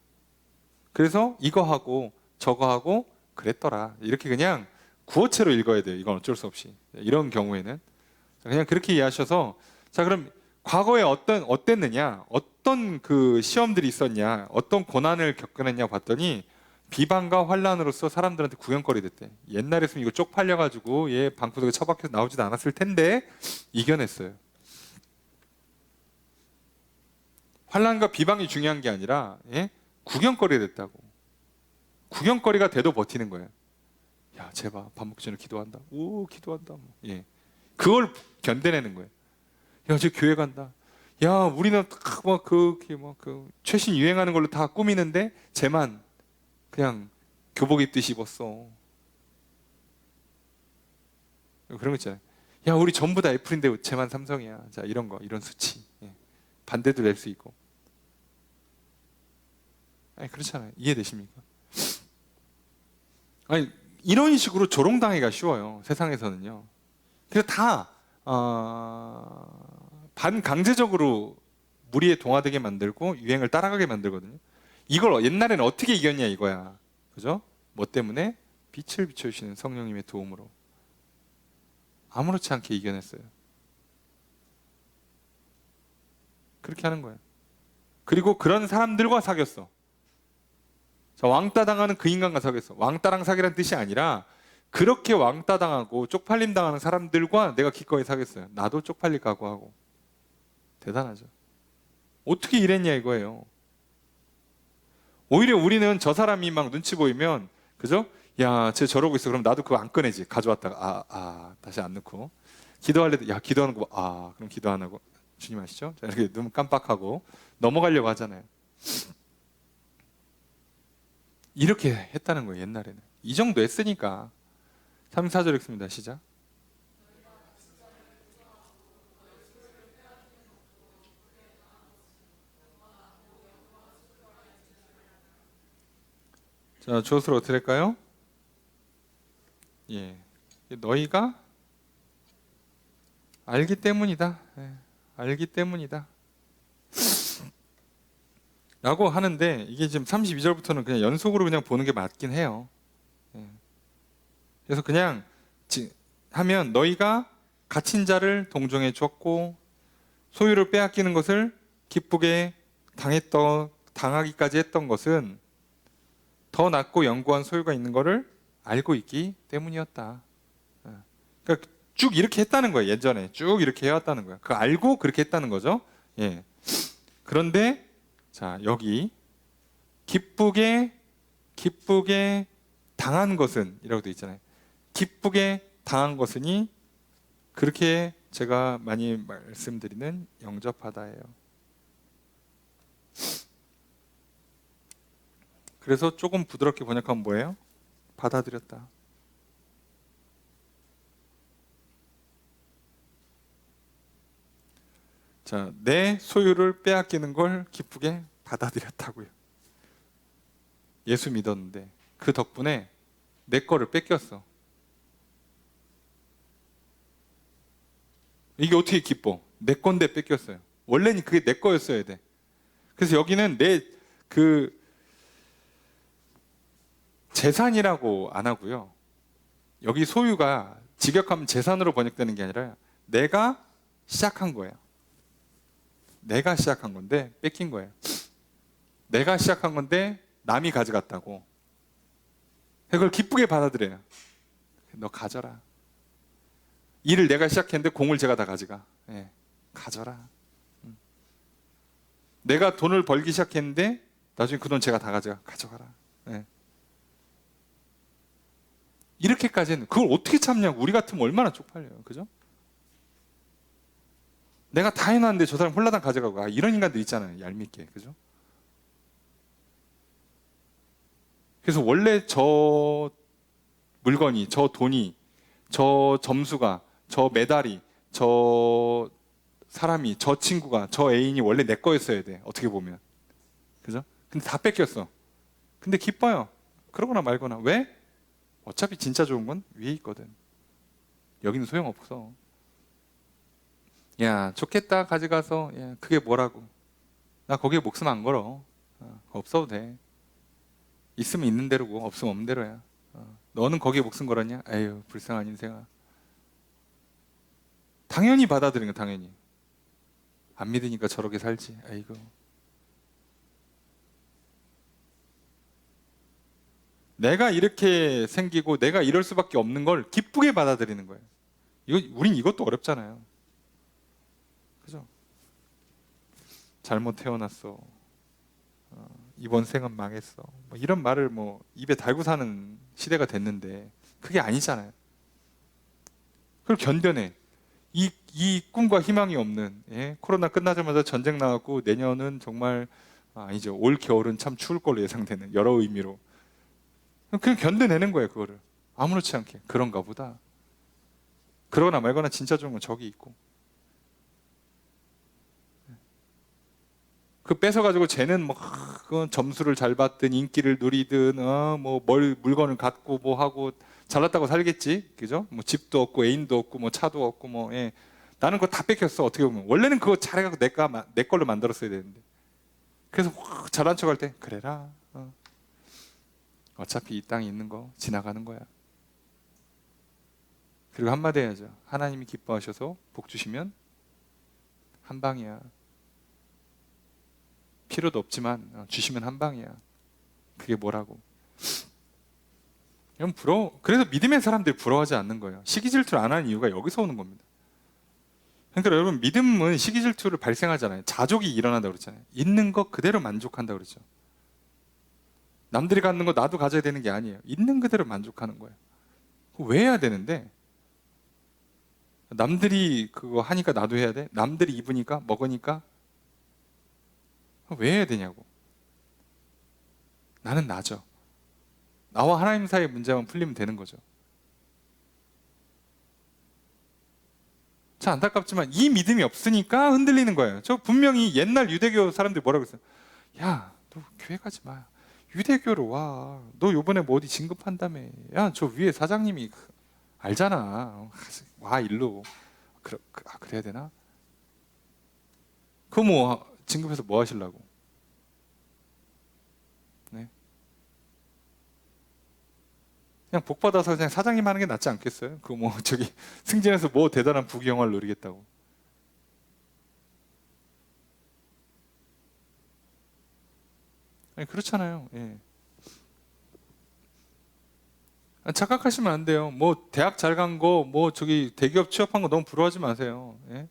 그래서 이거 하고 저거 하고 그랬더라, 이렇게 그냥 구어체로 읽어야 돼요. 이건 어쩔 수 없이. 이런 경우에는 그냥 그렇게 이해하셔서, 자 그럼 과거에 어땠느냐, 어떤 그 시험들이 있었냐, 어떤 고난을 겪어냈냐 봤더니 비방과 환난으로서 사람들한테 구경거리 됐대. 옛날에는 이거 쪽팔려가지고 얘 방구석에 처박혀서 나오지도 않았을 텐데 이겨냈어요. 환난과 비방이 중요한 게 아니라 구경거리 됐다고. 구경거리가 돼도 버티는 거예요. 야, 제발 밥 먹기 전에 기도한다. 오, 기도한다. 그걸 견뎌내는 거예요. 야, 저 교회 간다. 야, 우리는 그 최신 유행하는 걸로 다 꾸미는데 쟤만 그냥 교복 입듯이 입었어. 그런 거 있잖아요. 야, 우리 전부 다 애플인데 쟤만 삼성이야. 자, 이런 거, 이런 수치. 반대도 낼 수 있고. 아니, 그렇잖아요. 이해되십니까? 아니, 이런 식으로 조롱당하기가 쉬워요, 세상에서는요. 그래서 다 반강제적으로 무리에 동화되게 만들고 유행을 따라가게 만들거든요. 이걸 옛날에는 어떻게 이겼냐 이거야. 그죠? 뭐 때문에? 빛을 비춰주시는 성령님의 도움으로 아무렇지 않게 이겨냈어요. 그렇게 하는 거예요. 그리고 그런 사람들과 사귀었어. 자, 왕따 당하는 그 인간과 사귀었어. 왕따랑 사귀라는 뜻이 아니라 그렇게 왕따 당하고 쪽팔림 당하는 사람들과 내가 기꺼이 사귀었어요. 나도 쪽팔릴 각오하고. 대단하죠. 어떻게 이랬냐 이거예요. 오히려 우리는 저 사람이 막 눈치 보이면, 그죠? 야, 쟤 저러고 있어. 그럼 나도 그거 안 꺼내지. 가져왔다가 다시 안 넣고. 기도할 때도 야, 기도하는 거 봐. 그럼 기도 안 하고 주님 아시죠? 자, 이렇게 눈 깜빡하고 넘어가려고 하잖아요. 이렇게 했다는 거예요, 옛날에는. 이 정도 했으니까. 3, 4절 읽습니다. 시작. 자, 주어스로 어떻게 할까요? 예. 너희가 알기 때문이다. 알기 때문이다. 라고 하는데, 이게 지금 32절부터는 그냥 연속으로 그냥 보는 게 맞긴 해요. 그래서 그냥 하면 너희가 갇힌 자를 동정해 주었고 소유를 빼앗기는 것을 기쁘게 당하기까지 했던 것은 더 낫고 영구한 소유가 있는 것을 알고 있기 때문이었다. 그러니까 쭉 이렇게 했다는 거예요. 예전에 쭉 이렇게 해왔다는 거예요. 그 알고 그렇게 했다는 거죠. 예. 그런데 자, 여기 기쁘게 당한 것은 이라고 되어 있잖아요. 기쁘게 당한 것은이 그렇게 제가 많이 말씀드리는 영접하다예요. 그래서 조금 부드럽게 번역하면 뭐예요? 받아들였다. 자, 내 소유를 빼앗기는 걸 기쁘게 받아들였다고요. 예수 믿었는데 그 덕분에 내 거를 뺏겼어. 이게 어떻게 기뻐? 내 건데 뺏겼어요. 원래는 그게 내 거였어야 돼. 그래서 여기는 내 그 재산이라고 안 하고요. 여기 소유가 직역하면 재산으로 번역되는 게 아니라 내가 시작한 거예요. 내가 시작한 건데 뺏긴 거예요. 내가 시작한 건데 남이 가져갔다고. 그걸 기쁘게 받아들여요. 너 가져라. 일을 내가 시작했는데 공을 제가 다 가져가. 가져라. 내가 돈을 벌기 시작했는데 나중에 그 돈 제가 다 가져가라. 이렇게까지는 그걸 어떻게 참냐고. 우리 같으면 얼마나 쪽팔려요. 그죠? 내가 다 해놨는데 저 사람 홀라당 가져가고. 아, 이런 인간들 있잖아요. 얄밉게. 그죠? 그래서 원래 저 물건이, 저 돈이, 저 점수가, 저 메달이, 저 사람이, 저 친구가, 저 애인이 원래 내 거였어야 돼. 어떻게 보면. 그죠? 근데 다 뺏겼어. 근데 기뻐요. 그러거나 말거나. 왜? 어차피 진짜 좋은 건 위에 있거든. 여기는 소용없어. 야, 좋겠다. 가져가서. 야, 그게 뭐라고. 나 거기에 목숨 안 걸어. 없어도 돼. 있으면 있는 대로고 없으면 없는 대로야. 너는 거기에 목숨 걸었냐? 에휴, 불쌍한 인생아. 당연히 받아들이는 거, 당연히. 안 믿으니까 저렇게 살지. 아이고. 내가 이렇게 생기고 내가 이럴 수밖에 없는 걸 기쁘게 받아들이는 거예요. 우린 이것도 어렵잖아요. 그죠? 잘못 태어났어. 이번 생은 망했어. 뭐 이런 말을 뭐 입에 달고 사는 시대가 됐는데 그게 아니잖아요. 그걸 견뎌내. 이 꿈과 희망이 없는, 예? 코로나 끝나자마자 전쟁 나왔고 내년은 정말 아니죠. 올 겨울은 참 추울 걸로 예상되는 여러 의미로. 그냥 견뎌내는 거예요. 그거를 아무렇지 않게. 그런가 보다. 그러거나 말거나 진짜 좋은 건 저기 있고. 그 뺏어가지고 쟤는 뭐 그건 점수를 잘 받든 인기를 누리든 뭐 물건을 갖고 뭐 하고 잘났다고 살겠지, 그죠? 뭐 집도 없고 애인도 없고 뭐 차도 없고 뭐. 예. 나는 그거 다 뺏겼어. 어떻게 보면 원래는 그거 잘해갖고 내 걸로 만들었어야 되는데. 그래서 확 잘난 척할 때 그래라. 어차피 이 땅에 있는 거 지나가는 거야. 그리고 한마디 해야죠. 하나님이 기뻐하셔서 복 주시면 한 방이야. 필요도 없지만 주시면 한 방이야. 그게 뭐라고? 여러분 그래서 믿음의 사람들이 부러워하지 않는 거예요. 시기 질투를 안 하는 이유가 여기서 오는 겁니다. 그러니까 여러분 믿음은 시기 질투를 발생하잖아요. 자족이 일어난다고 그랬잖아요. 있는 거 그대로 만족한다고 그러죠. 남들이 갖는 거 나도 가져야 되는 게 아니에요. 있는 그대로 만족하는 거예요. 왜 해야 되는데? 남들이 그거 하니까 나도 해야 돼? 남들이 입으니까 먹으니까 왜 해야 되냐고. 나는 나죠. 나와 하나님 사이의 문제만 풀리면 되는 거죠. 참 안타깝지만 이 믿음이 없으니까 흔들리는 거예요. 저 분명히 옛날 유대교 사람들이 뭐라고 했어요? 야, 너 교회 가지 마. 유대교로 와. 너 요번에 뭐 어디 진급한다며. 야, 저 위에 사장님이 알잖아. 와, 일로. 그래야 되나? 그거 뭐 진급해서 뭐 하시려고? 네. 그냥 복 받아서 그냥 사장님 하는 게 낫지 않겠어요? 그거 뭐 저기 승진해서 뭐 대단한 부귀영화를 누리겠다고. 아니, 그렇잖아요. 예. 착각하시면 안 돼요. 뭐 대학 잘 간 거, 뭐 저기 대기업 취업한 거 너무 부러워하지 마세요. 예?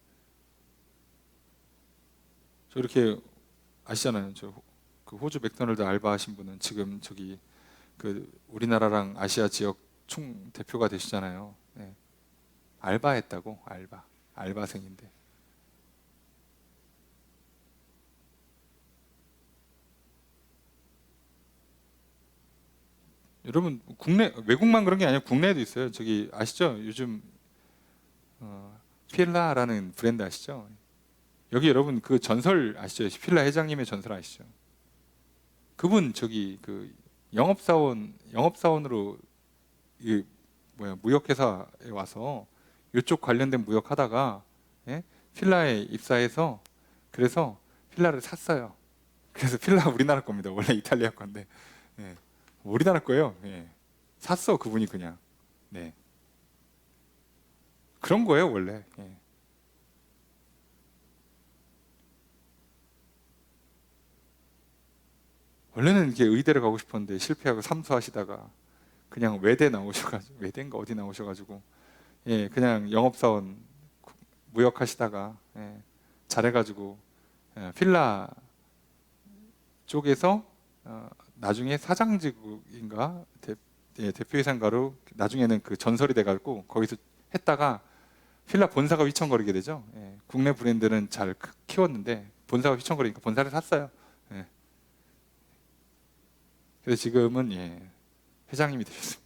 저 이렇게 아시잖아요. 그 호주 맥도날드 알바하신 분은 지금 저기 그 우리나라랑 아시아 지역 총 대표가 되시잖아요. 예. 알바했다고. 알바생인데. 여러분 외국만 그런 게 아니라 국내에도 있어요. 저기 아시죠? 요즘 필라라는 브랜드 아시죠? 여기 여러분 그 전설 아시죠? 필라 회장님의 전설 아시죠? 그분 저기 그 영업사원으로 무역회사에 와서 이쪽 관련된 무역하다가, 예? 필라에 입사해서 그래서 필라를 샀어요. 그래서 필라 우리나라 겁니다. 원래 이탈리아 건데. 예. 우리나라 거예요. 예. 샀어 그분이 그냥. 네. 그런 거예요 원래. 예. 원래는 이렇게 의대를 가고 싶었는데 실패하고 삼수하시다가 그냥 외대 나오셔가지고 외대인가 어디 나오셔가지고, 예, 그냥 영업사원 무역하시다가, 예, 잘해가지고, 필라 쪽에서 나중에 사장직인가 대표이사인가로 나중에는 그 전설이 돼가지고 거기서 했다가 필라 본사가 휘청거리게 되죠. 예, 국내 브랜드는 잘 키웠는데 본사가 휘청거리니까 본사를 샀어요. 예. 그래서 지금은 회장님이 되셨습니다.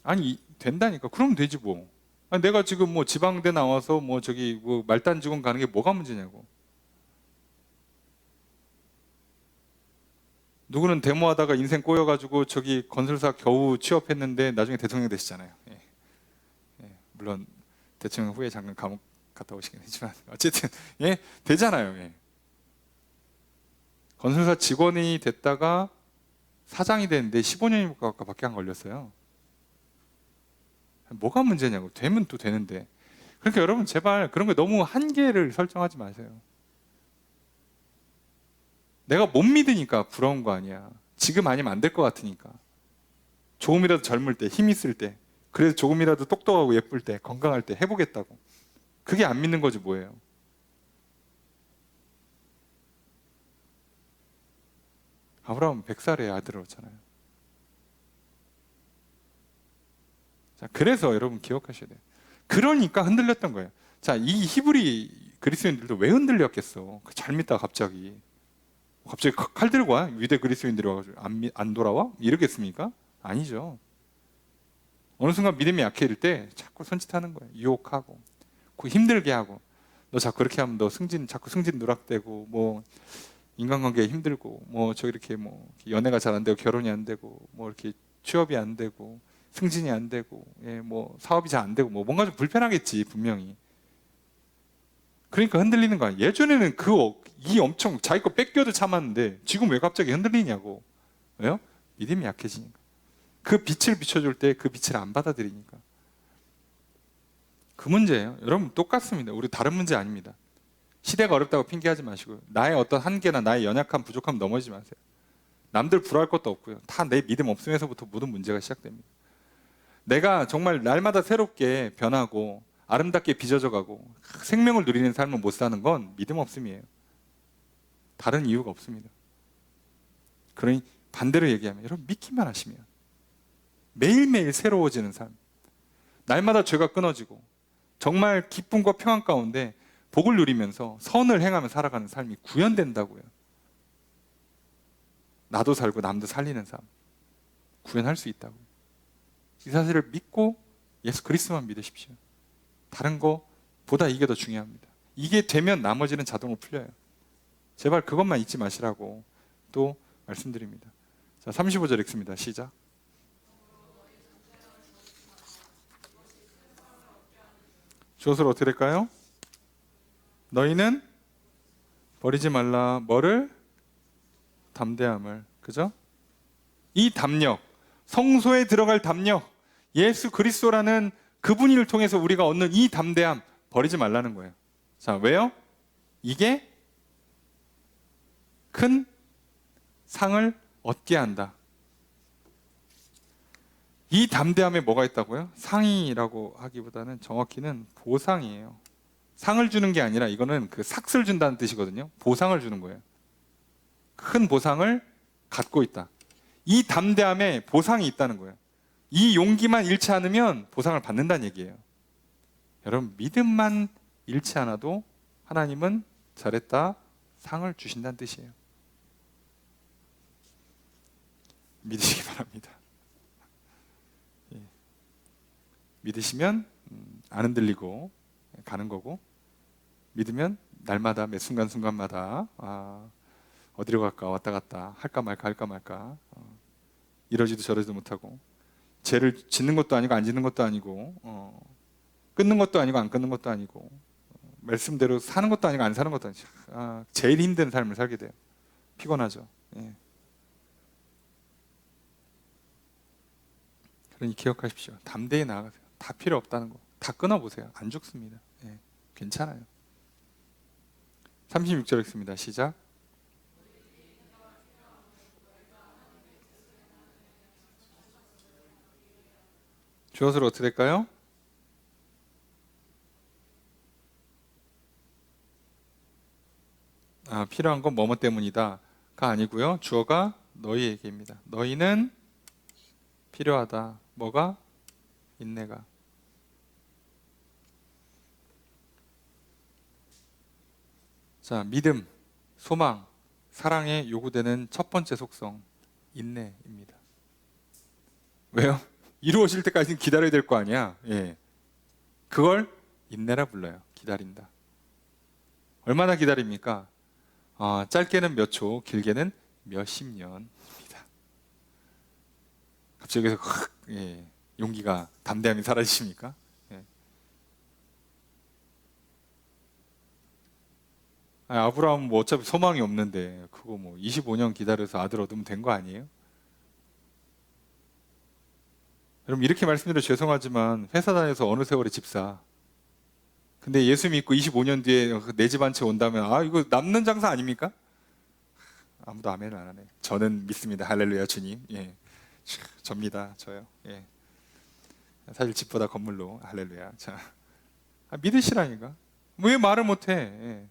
아니 된다니까. 그러면 되지 뭐. 아니, 내가 지금 뭐 지방대 나와서 뭐 저기 뭐 말단 직원 가는 게 뭐가 문제냐고. 누구는 데모하다가 인생 꼬여가지고 저기 건설사 겨우 취업했는데 나중에 대통령 되시잖아요. 물론 대통령 후에 잠깐 감옥 갔다 오시긴 했지만 어쨌든 되잖아요. 건설사 직원이 됐다가 사장이 됐는데 15년밖에 안 걸렸어요. 뭐가 문제냐고. 되면 또 되는데. 그러니까 여러분 제발 그런 거 너무 한계를 설정하지 마세요. 내가 못 믿으니까 부러운 거 아니야. 지금 아니면 안 될 것 같으니까. 조금이라도 젊을 때, 힘 있을 때, 그래서 조금이라도 똑똑하고 예쁠 때, 건강할 때 해보겠다고. 그게 안 믿는 거지 뭐예요. 아브라함은 100살에 아들을 얻잖아요. 자, 그래서 여러분 기억하셔야 돼요. 그러니까 흔들렸던 거예요. 자, 이 히브리 그리스도인들도 왜 흔들렸겠어? 잘 믿다가 갑자기 칼 들고 와? 유대 그리스도인들이 와가지고 안 돌아와? 이러겠습니까? 아니죠. 어느 순간 믿음이 약해질 때 자꾸 손짓하는 거예요. 유혹하고 힘들게 하고, 너 자꾸 그렇게 하면 너 자꾸 승진 누락되고, 뭐 인간관계 힘들고, 뭐 저 이렇게 뭐 연애가 잘 안 되고 결혼이 안 되고, 뭐 이렇게 취업이 안 되고 승진이 안 되고, 뭐 사업이 잘 안 되고, 뭐 뭔가 좀 불편하겠지 분명히. 그러니까 흔들리는 거야. 예전에는 이 엄청 자기 거 뺏겨도 참았는데 지금 왜 갑자기 흔들리냐고. 왜요? 믿음이 약해지니까. 그 빛을 비춰줄 때 그 빛을 안 받아들이니까. 그 문제예요. 여러분 똑같습니다. 우리 다른 문제 아닙니다. 시대가 어렵다고 핑계하지 마시고요. 나의 어떤 한계나 나의 연약함, 부족함 넘어지지 마세요. 남들 부러워할 것도 없고요. 다 내 믿음 없음에서부터 모든 문제가 시작됩니다. 내가 정말 날마다 새롭게 변하고 아름답게 빚어져가고 생명을 누리는 삶을 못 사는 건 믿음 없음이에요. 다른 이유가 없습니다. 그러니 반대로 얘기하면 여러분 믿기만 하시면 매일매일 새로워지는 삶, 날마다 죄가 끊어지고 정말 기쁨과 평안 가운데 복을 누리면서 선을 행하며 살아가는 삶이 구현된다고요. 나도 살고 남도 살리는 삶 구현할 수 있다고요. 이 사실을 믿고 예수 그리스도만 믿으십시오. 다른 거보다 이게 더 중요합니다. 이게 되면 나머지는 자동으로 풀려요. 제발 그것만 잊지 마시라고 또 말씀드립니다. 자, 35절 읽습니다. 시작. 주어서로 어떻게 될까요? 너희는 버리지 말라. 뭐를? 담대함을. 그죠? 이 담력, 성소에 들어갈 담력, 예수 그리스도라는 그분을 통해서 우리가 얻는 이 담대함 버리지 말라는 거예요. 자, 왜요? 이게 큰 상을 얻게 한다. 이 담대함에 뭐가 있다고요? 상이라고 하기보다는 정확히는 보상이에요. 상을 주는 게 아니라 이거는 그 삭스를 준다는 뜻이거든요. 보상을 주는 거예요. 큰 보상을 갖고 있다. 이 담대함에 보상이 있다는 거예요. 이 용기만 잃지 않으면 보상을 받는다는 얘기예요. 여러분 믿음만 잃지 않아도 하나님은 잘했다 상을 주신다는 뜻이에요. 믿으시기 바랍니다. 믿으시면 안 흔들리고 가는 거고, 믿으면 날마다 매 순간순간마다 어디로 갈까 왔다 갔다 할까 말까 이러지도 저러지도 못하고, 죄를 짓는 것도 아니고 안 짓는 것도 아니고 끊는 것도 아니고 안 끊는 것도 아니고 말씀대로 사는 것도 아니고 안 사는 것도 아니고 제일 힘든 삶을 살게 돼요. 피곤하죠. 그러니 기억하십시오. 담대히 나아가세요. 다 필요 없다는 거. 다 끊어보세요. 안 죽습니다. 괜찮아요. 36절 읽습니다. 시작. 주어서로 어떻게 될까요? 필요한 건 뭐뭐 때문이다가 아니고요. 주어가 너희에게입니다. 너희는 필요하다. 뭐가? 인내가. 자, 믿음, 소망, 사랑에 요구되는 첫 번째 속성, 인내입니다. 왜요? 이루어질 때까지는 기다려야 될 거 아니야. 예. 그걸 인내라 불러요. 기다린다. 얼마나 기다립니까? 짧게는 몇 초, 길게는 몇십 년입니다. 갑자기 여기서 용기가, 담대함이 사라지십니까? 예. 아브라함은 뭐 어차피 소망이 없는데 그거 뭐 25년 기다려서 아들 얻으면 된 거 아니에요? 여러분, 이렇게 말씀드려 죄송하지만 회사 다녀서 어느 세월에 집사. 근데 예수 믿고 25년 뒤에 내 집 한 채 온다면 이거 남는 장사 아닙니까? 아무도 아멘을 안 하네. 저는 믿습니다. 할렐루야 주님. 예. 접니다. 저요. 예. 사실 집보다 건물로. 할렐루야. 자, 믿으시라니까. 왜 말을 못해? 예.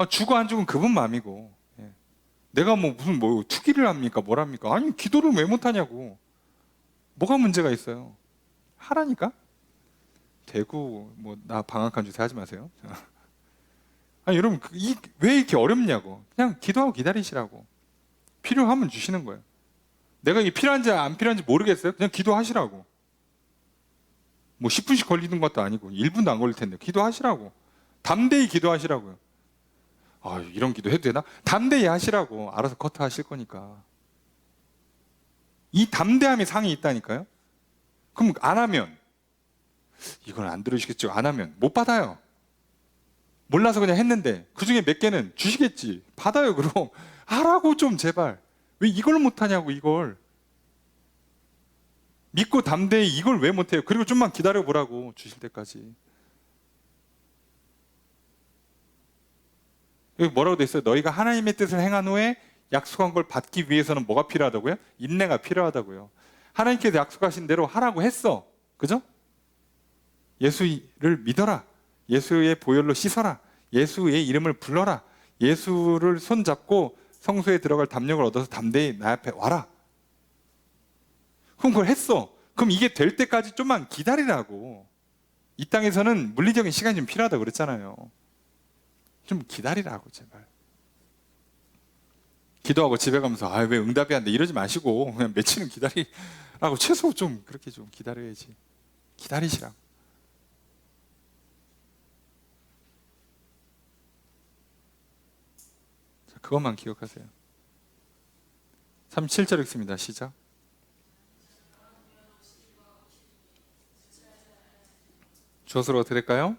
죽어 안 죽은 그분 마음이고. 예. 내가 무슨 투기를 합니까? 뭘 합니까? 아니, 기도를 왜 못하냐고. 뭐가 문제가 있어요? 하라니까? 대구 나 방학한 주제 하지 마세요. 아니, 여러분, 왜 이렇게 어렵냐고. 그냥 기도하고 기다리시라고. 필요하면 주시는 거예요. 내가 이게 필요한지 안 필요한지 모르겠어요. 그냥 기도하시라고. 10분씩 걸리는 것도 아니고 1분도 안 걸릴 텐데 기도하시라고. 담대히 기도하시라고요. 이런 기도 해도 되나? 담대히 하시라고. 알아서 커트하실 거니까. 이 담대함이 상이 있다니까요. 그럼 안 하면, 이건 안 들어주시겠죠. 안 하면 못 받아요. 몰라서 그냥 했는데 그 중에 몇 개는 주시겠지. 받아요. 그럼 하라고 좀 제발. 왜 이걸 못하냐고. 이걸 믿고 담대히 이걸 왜 못해요? 그리고 좀만 기다려 보라고. 주실 때까지. 여기 뭐라고 돼 있어요? 너희가 하나님의 뜻을 행한 후에 약속한 걸 받기 위해서는 뭐가 필요하다고요? 인내가 필요하다고요. 하나님께서 약속하신 대로 하라고 했어. 그죠? 예수를 믿어라. 예수의 보혈로 씻어라. 예수의 이름을 불러라. 예수를 손잡고 성소에 들어갈 담력을 얻어서 담대히 나 앞에 와라. 그럼 그걸 했어. 그럼 이게 될 때까지 좀만 기다리라고. 이 땅에서는 물리적인 시간이 좀 필요하다고 그랬잖아요. 좀 기다리라고 제발. 기도하고 집에 가면서 왜 응답이 안 돼 이러지 마시고 그냥 며칠은 기다리라고. 최소 좀 그렇게 좀 기다려야지. 기다리시라고. 자, 그것만 기억하세요. 37절 읽습니다. 시작. 주어로 어떻게 될까요?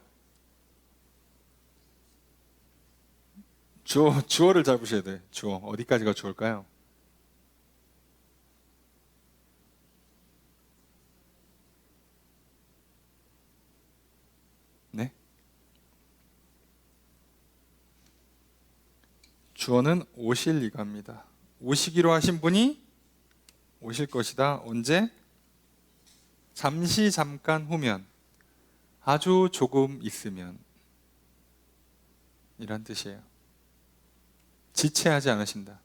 주어를 잡으셔야 돼. 주어. 어디까지가 주어일까요? 네? 주어는 오실 이가입니다. 오시기로 하신 분이 오실 것이다. 언제? 잠시 잠깐 후면. 아주 조금 있으면. 이란 뜻이에요. 지체하지 않으신다.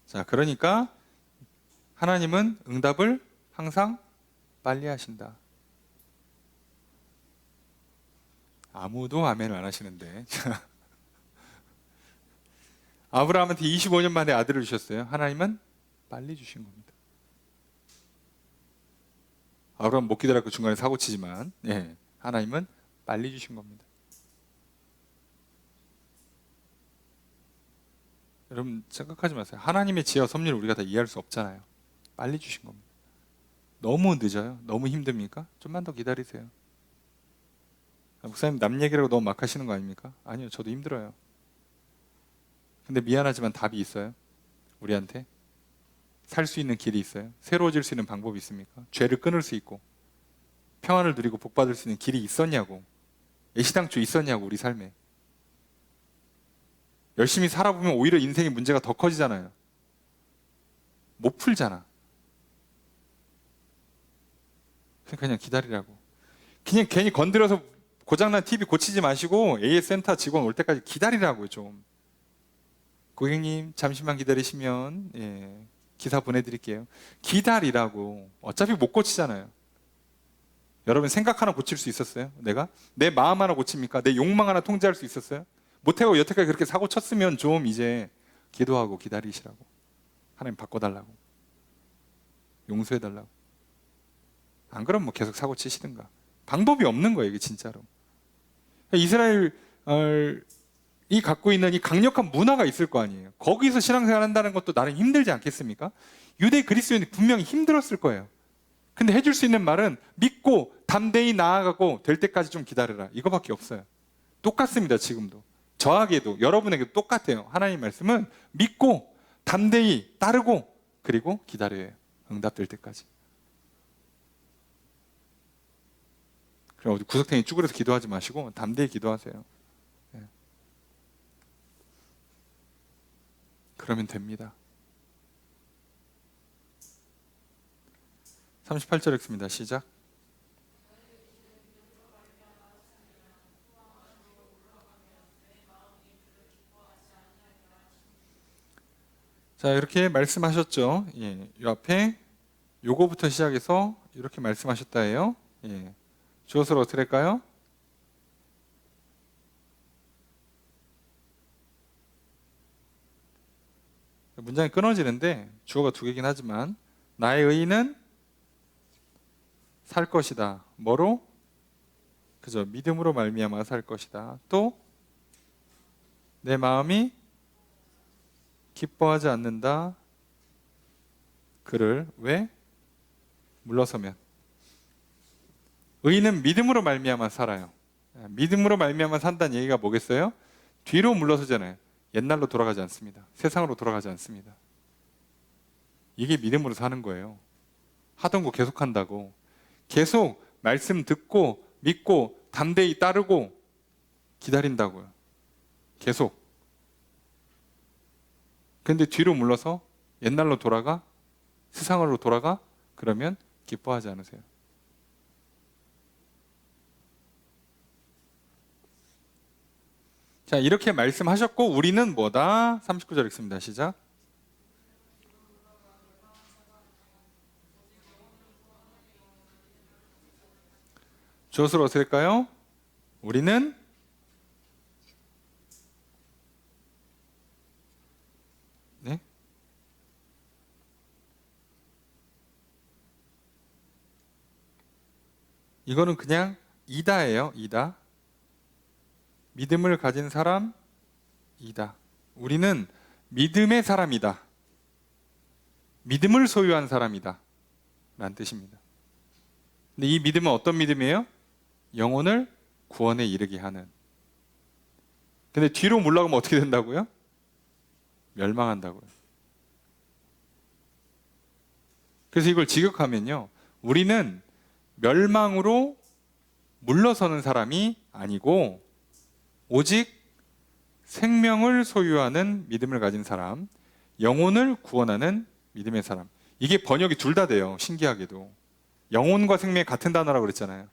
자, 그러니까 하나님은 응답을 항상 빨리 하신다. 아무도 아멘을 안 하시는데. 아브라함한테 25년 만에 아들을 주셨어요. 하나님은 빨리 주신 겁니다. 아브라함 못 기다렸고 중간에 사고 치지만 하나님은 빨리 주신 겁니다. 여러분 생각하지 마세요. 하나님의 지혜와 섭리를 우리가 다 이해할 수 없잖아요. 빨리 주신 겁니다. 너무 늦어요? 너무 힘듭니까? 좀만 더 기다리세요. 목사님 남 얘기라고 너무 막 하시는 거 아닙니까? 아니요, 저도 힘들어요. 근데 미안하지만 답이 있어요. 우리한테 살 수 있는 길이 있어요. 새로워질 수 있는 방법이 있습니까? 죄를 끊을 수 있고 평안을 누리고 복받을 수 있는 길이 있었냐고. 애시당초 있었냐고. 우리 삶에 열심히 살아보면 오히려 인생의 문제가 더 커지잖아요. 못 풀잖아. 그냥 기다리라고. 그냥 괜히 건드려서 고장난 TV 고치지 마시고 AS 센터 직원 올 때까지 기다리라고요. 좀. 고객님 잠시만 기다리시면 기사 보내드릴게요. 기다리라고. 어차피 못 고치잖아요. 여러분 생각 하나 고칠 수 있었어요? 내가? 내 마음 하나 고칩니까? 내 욕망 하나 통제할 수 있었어요? 못하고 여태까지 그렇게 사고 쳤으면 좀 이제 기도하고 기다리시라고. 하나님 바꿔달라고. 용서해달라고. 안 그러면 뭐 계속 사고 치시든가. 방법이 없는 거예요, 이게 진짜로. 이스라엘이 갖고 있는 이 강력한 문화가 있을 거 아니에요. 거기서 신앙생활 한다는 것도 나름 힘들지 않겠습니까? 유대 그리스도인이 분명히 힘들었을 거예요. 근데 해줄 수 있는 말은 믿고 담대히 나아가고 될 때까지 좀 기다려라. 이거밖에 없어요. 똑같습니다, 지금도. 저에게도, 여러분에게도 똑같아요. 하나님 말씀은 믿고 담대히 따르고 그리고 기다려야 해요. 응답될 때까지. 그럼 어디 구석탱이 쭈그려서 기도하지 마시고 담대히 기도하세요. 네. 그러면 됩니다. 38절 읽습니다. 시작. 자, 이렇게 말씀하셨죠. 예, 이 앞에 요거부터 시작해서 이렇게 말씀하셨다 해요. 예. 주어서로 어떻게 될까요? 문장이 끊어지는데 주어가 두 개긴 하지만 나의 의인은 살 것이다. 뭐로? 그죠? 믿음으로 말미암아 살 것이다. 또 내 마음이 기뻐하지 않는다. 그를 왜? 물러서면. 의인은 믿음으로 말미암아 살아요. 믿음으로 말미암아 산다는 얘기가 뭐겠어요? 뒤로 물러서잖아요. 옛날로 돌아가지 않습니다. 세상으로 돌아가지 않습니다. 이게 믿음으로 사는 거예요. 하던 거 계속한다고. 계속 말씀 듣고 믿고 담대히 따르고 기다린다고요. 계속. 근데 뒤로 물러서 옛날로 돌아가? 세상으로 돌아가? 그러면 기뻐하지 않으세요. 자, 이렇게 말씀하셨고 우리는 뭐다? 39절 읽습니다. 시작. 주어서로 어떻게 될까요? 우리는 네? 이거는 그냥 이다예요. 이다. 믿음을 가진 사람 이다. 우리는 믿음의 사람이다. 믿음을 소유한 사람이다. 라는 뜻입니다. 근데 이 믿음은 어떤 믿음이에요? 영혼을 구원에 이르게 하는. 근데 뒤로 물러가면 어떻게 된다고요? 멸망한다고요. 그래서 이걸 직역하면요, 우리는 멸망으로 물러서는 사람이 아니고 오직 생명을 소유하는 믿음을 가진 사람, 영혼을 구원하는 믿음의 사람. 이게 번역이 둘 다 돼요. 신기하게도. 영혼과 생명이 같은 단어라고 그랬잖아요.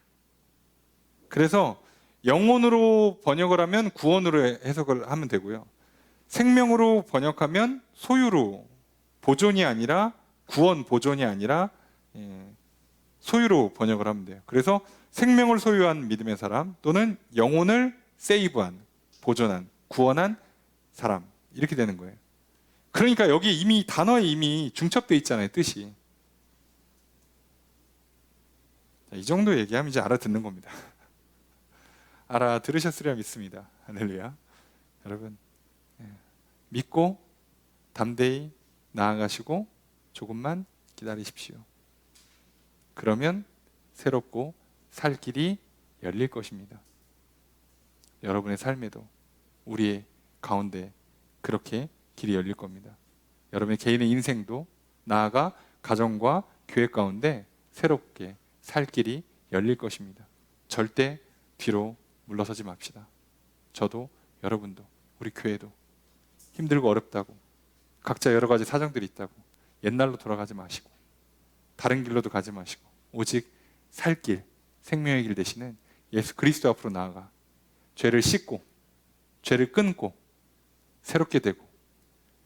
그래서 영혼으로 번역을 하면 구원으로 해석을 하면 되고요. 생명으로 번역하면 소유로, 보존이 아니라 구원 보존이 아니라 소유로 번역을 하면 돼요. 그래서 생명을 소유한 믿음의 사람 또는 영혼을 세이브한, 보존한, 구원한 사람, 이렇게 되는 거예요. 그러니까 여기 이미 단어에 이미 중첩되어 있잖아요, 뜻이. 이 정도 얘기하면 이제 알아듣는 겁니다. 알아들으셨으리라 믿습니다. 할렐루야. 여러분, 믿고 담대히 나아가시고 조금만 기다리십시오. 그러면 새롭고 살 길이 열릴 것입니다. 여러분의 삶에도 우리의 가운데 그렇게 길이 열릴 겁니다. 여러분의 개인의 인생도 나아가 가정과 교회 가운데 새롭게 살 길이 열릴 것입니다. 절대 뒤로 물러서지 맙시다. 저도 여러분도 우리 교회도 힘들고 어렵다고 각자 여러 가지 사정들이 있다고 옛날로 돌아가지 마시고 다른 길로도 가지 마시고 오직 살 길, 생명의 길 되시는 예수 그리스도 앞으로 나아가 죄를 씻고 죄를 끊고 새롭게 되고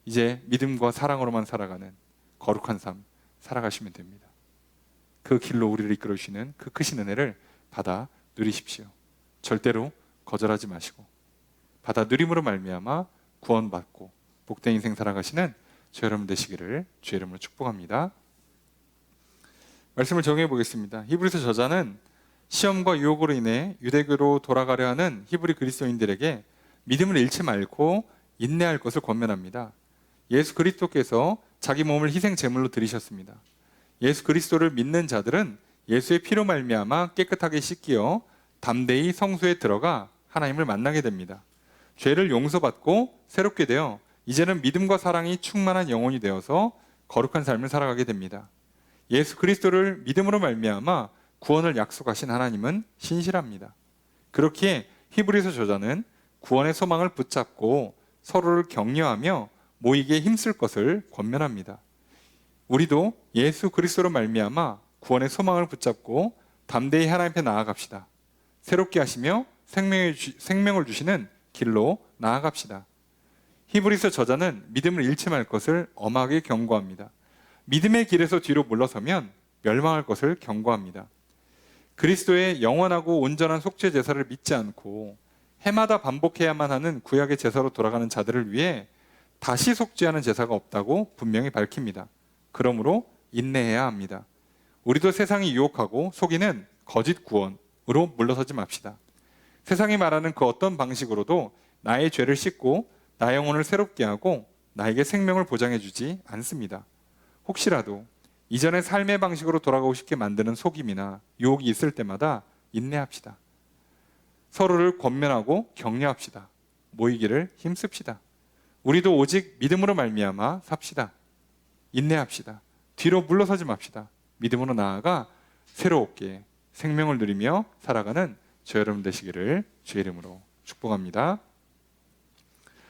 이제 믿음과 사랑으로만 살아가는 거룩한 삶 살아가시면 됩니다. 그 길로 우리를 이끌어 주시는 그 크신 은혜를 받아 누리십시오. 절대로 거절하지 마시고 받아 누림으로 말미암아 구원받고 복된 인생 살아가시는 저 여러분 되시기를 주의 이름으로 축복합니다. 말씀을 정해 보겠습니다. 히브리서 저자는 시험과 유혹으로 인해 유대교로 돌아가려 하는 히브리 그리스도인들에게 믿음을 잃지 말고 인내할 것을 권면합니다. 예수 그리스도께서 자기 몸을 희생 제물로 드리셨습니다. 예수 그리스도를 믿는 자들은 예수의 피로 말미암아 깨끗하게 씻기어 담대히 성소에 들어가 하나님을 만나게 됩니다. 죄를 용서받고 새롭게 되어 이제는 믿음과 사랑이 충만한 영혼이 되어서 거룩한 삶을 살아가게 됩니다. 예수 그리스도를 믿음으로 말미암아 구원을 약속하신 하나님은 신실합니다. 그렇기에 히브리서 저자는 구원의 소망을 붙잡고 서로를 격려하며 모이기에 힘쓸 것을 권면합니다. 우리도 예수 그리스도로 말미암아 구원의 소망을 붙잡고 담대히 하나님 앞에 나아갑시다. 새롭게 하시며 생명을 주시는 길로 나아갑시다. 히브리서 저자는 믿음을 잃지 말 것을 엄하게 경고합니다. 믿음의 길에서 뒤로 물러서면 멸망할 것을 경고합니다. 그리스도의 영원하고 온전한 속죄 제사를 믿지 않고 해마다 반복해야만 하는 구약의 제사로 돌아가는 자들을 위해 다시 속죄하는 제사가 없다고 분명히 밝힙니다. 그러므로 인내해야 합니다. 우리도 세상이 유혹하고 속이는 거짓 구원으로 물러서지 맙시다. 세상이 말하는 그 어떤 방식으로도 나의 죄를 씻고 나의 영혼을 새롭게 하고 나에게 생명을 보장해 주지 않습니다. 혹시라도 이전의 삶의 방식으로 돌아가고 싶게 만드는 속임이나 유혹이 있을 때마다 인내합시다. 서로를 권면하고 격려합시다. 모이기를 힘씁시다. 우리도 오직 믿음으로 말미암아 삽시다. 인내합시다. 뒤로 물러서지 맙시다. 믿음으로 나아가 새롭게 생명을 누리며 살아가는 저 여러분 되시기를 주의 이름으로 축복합니다.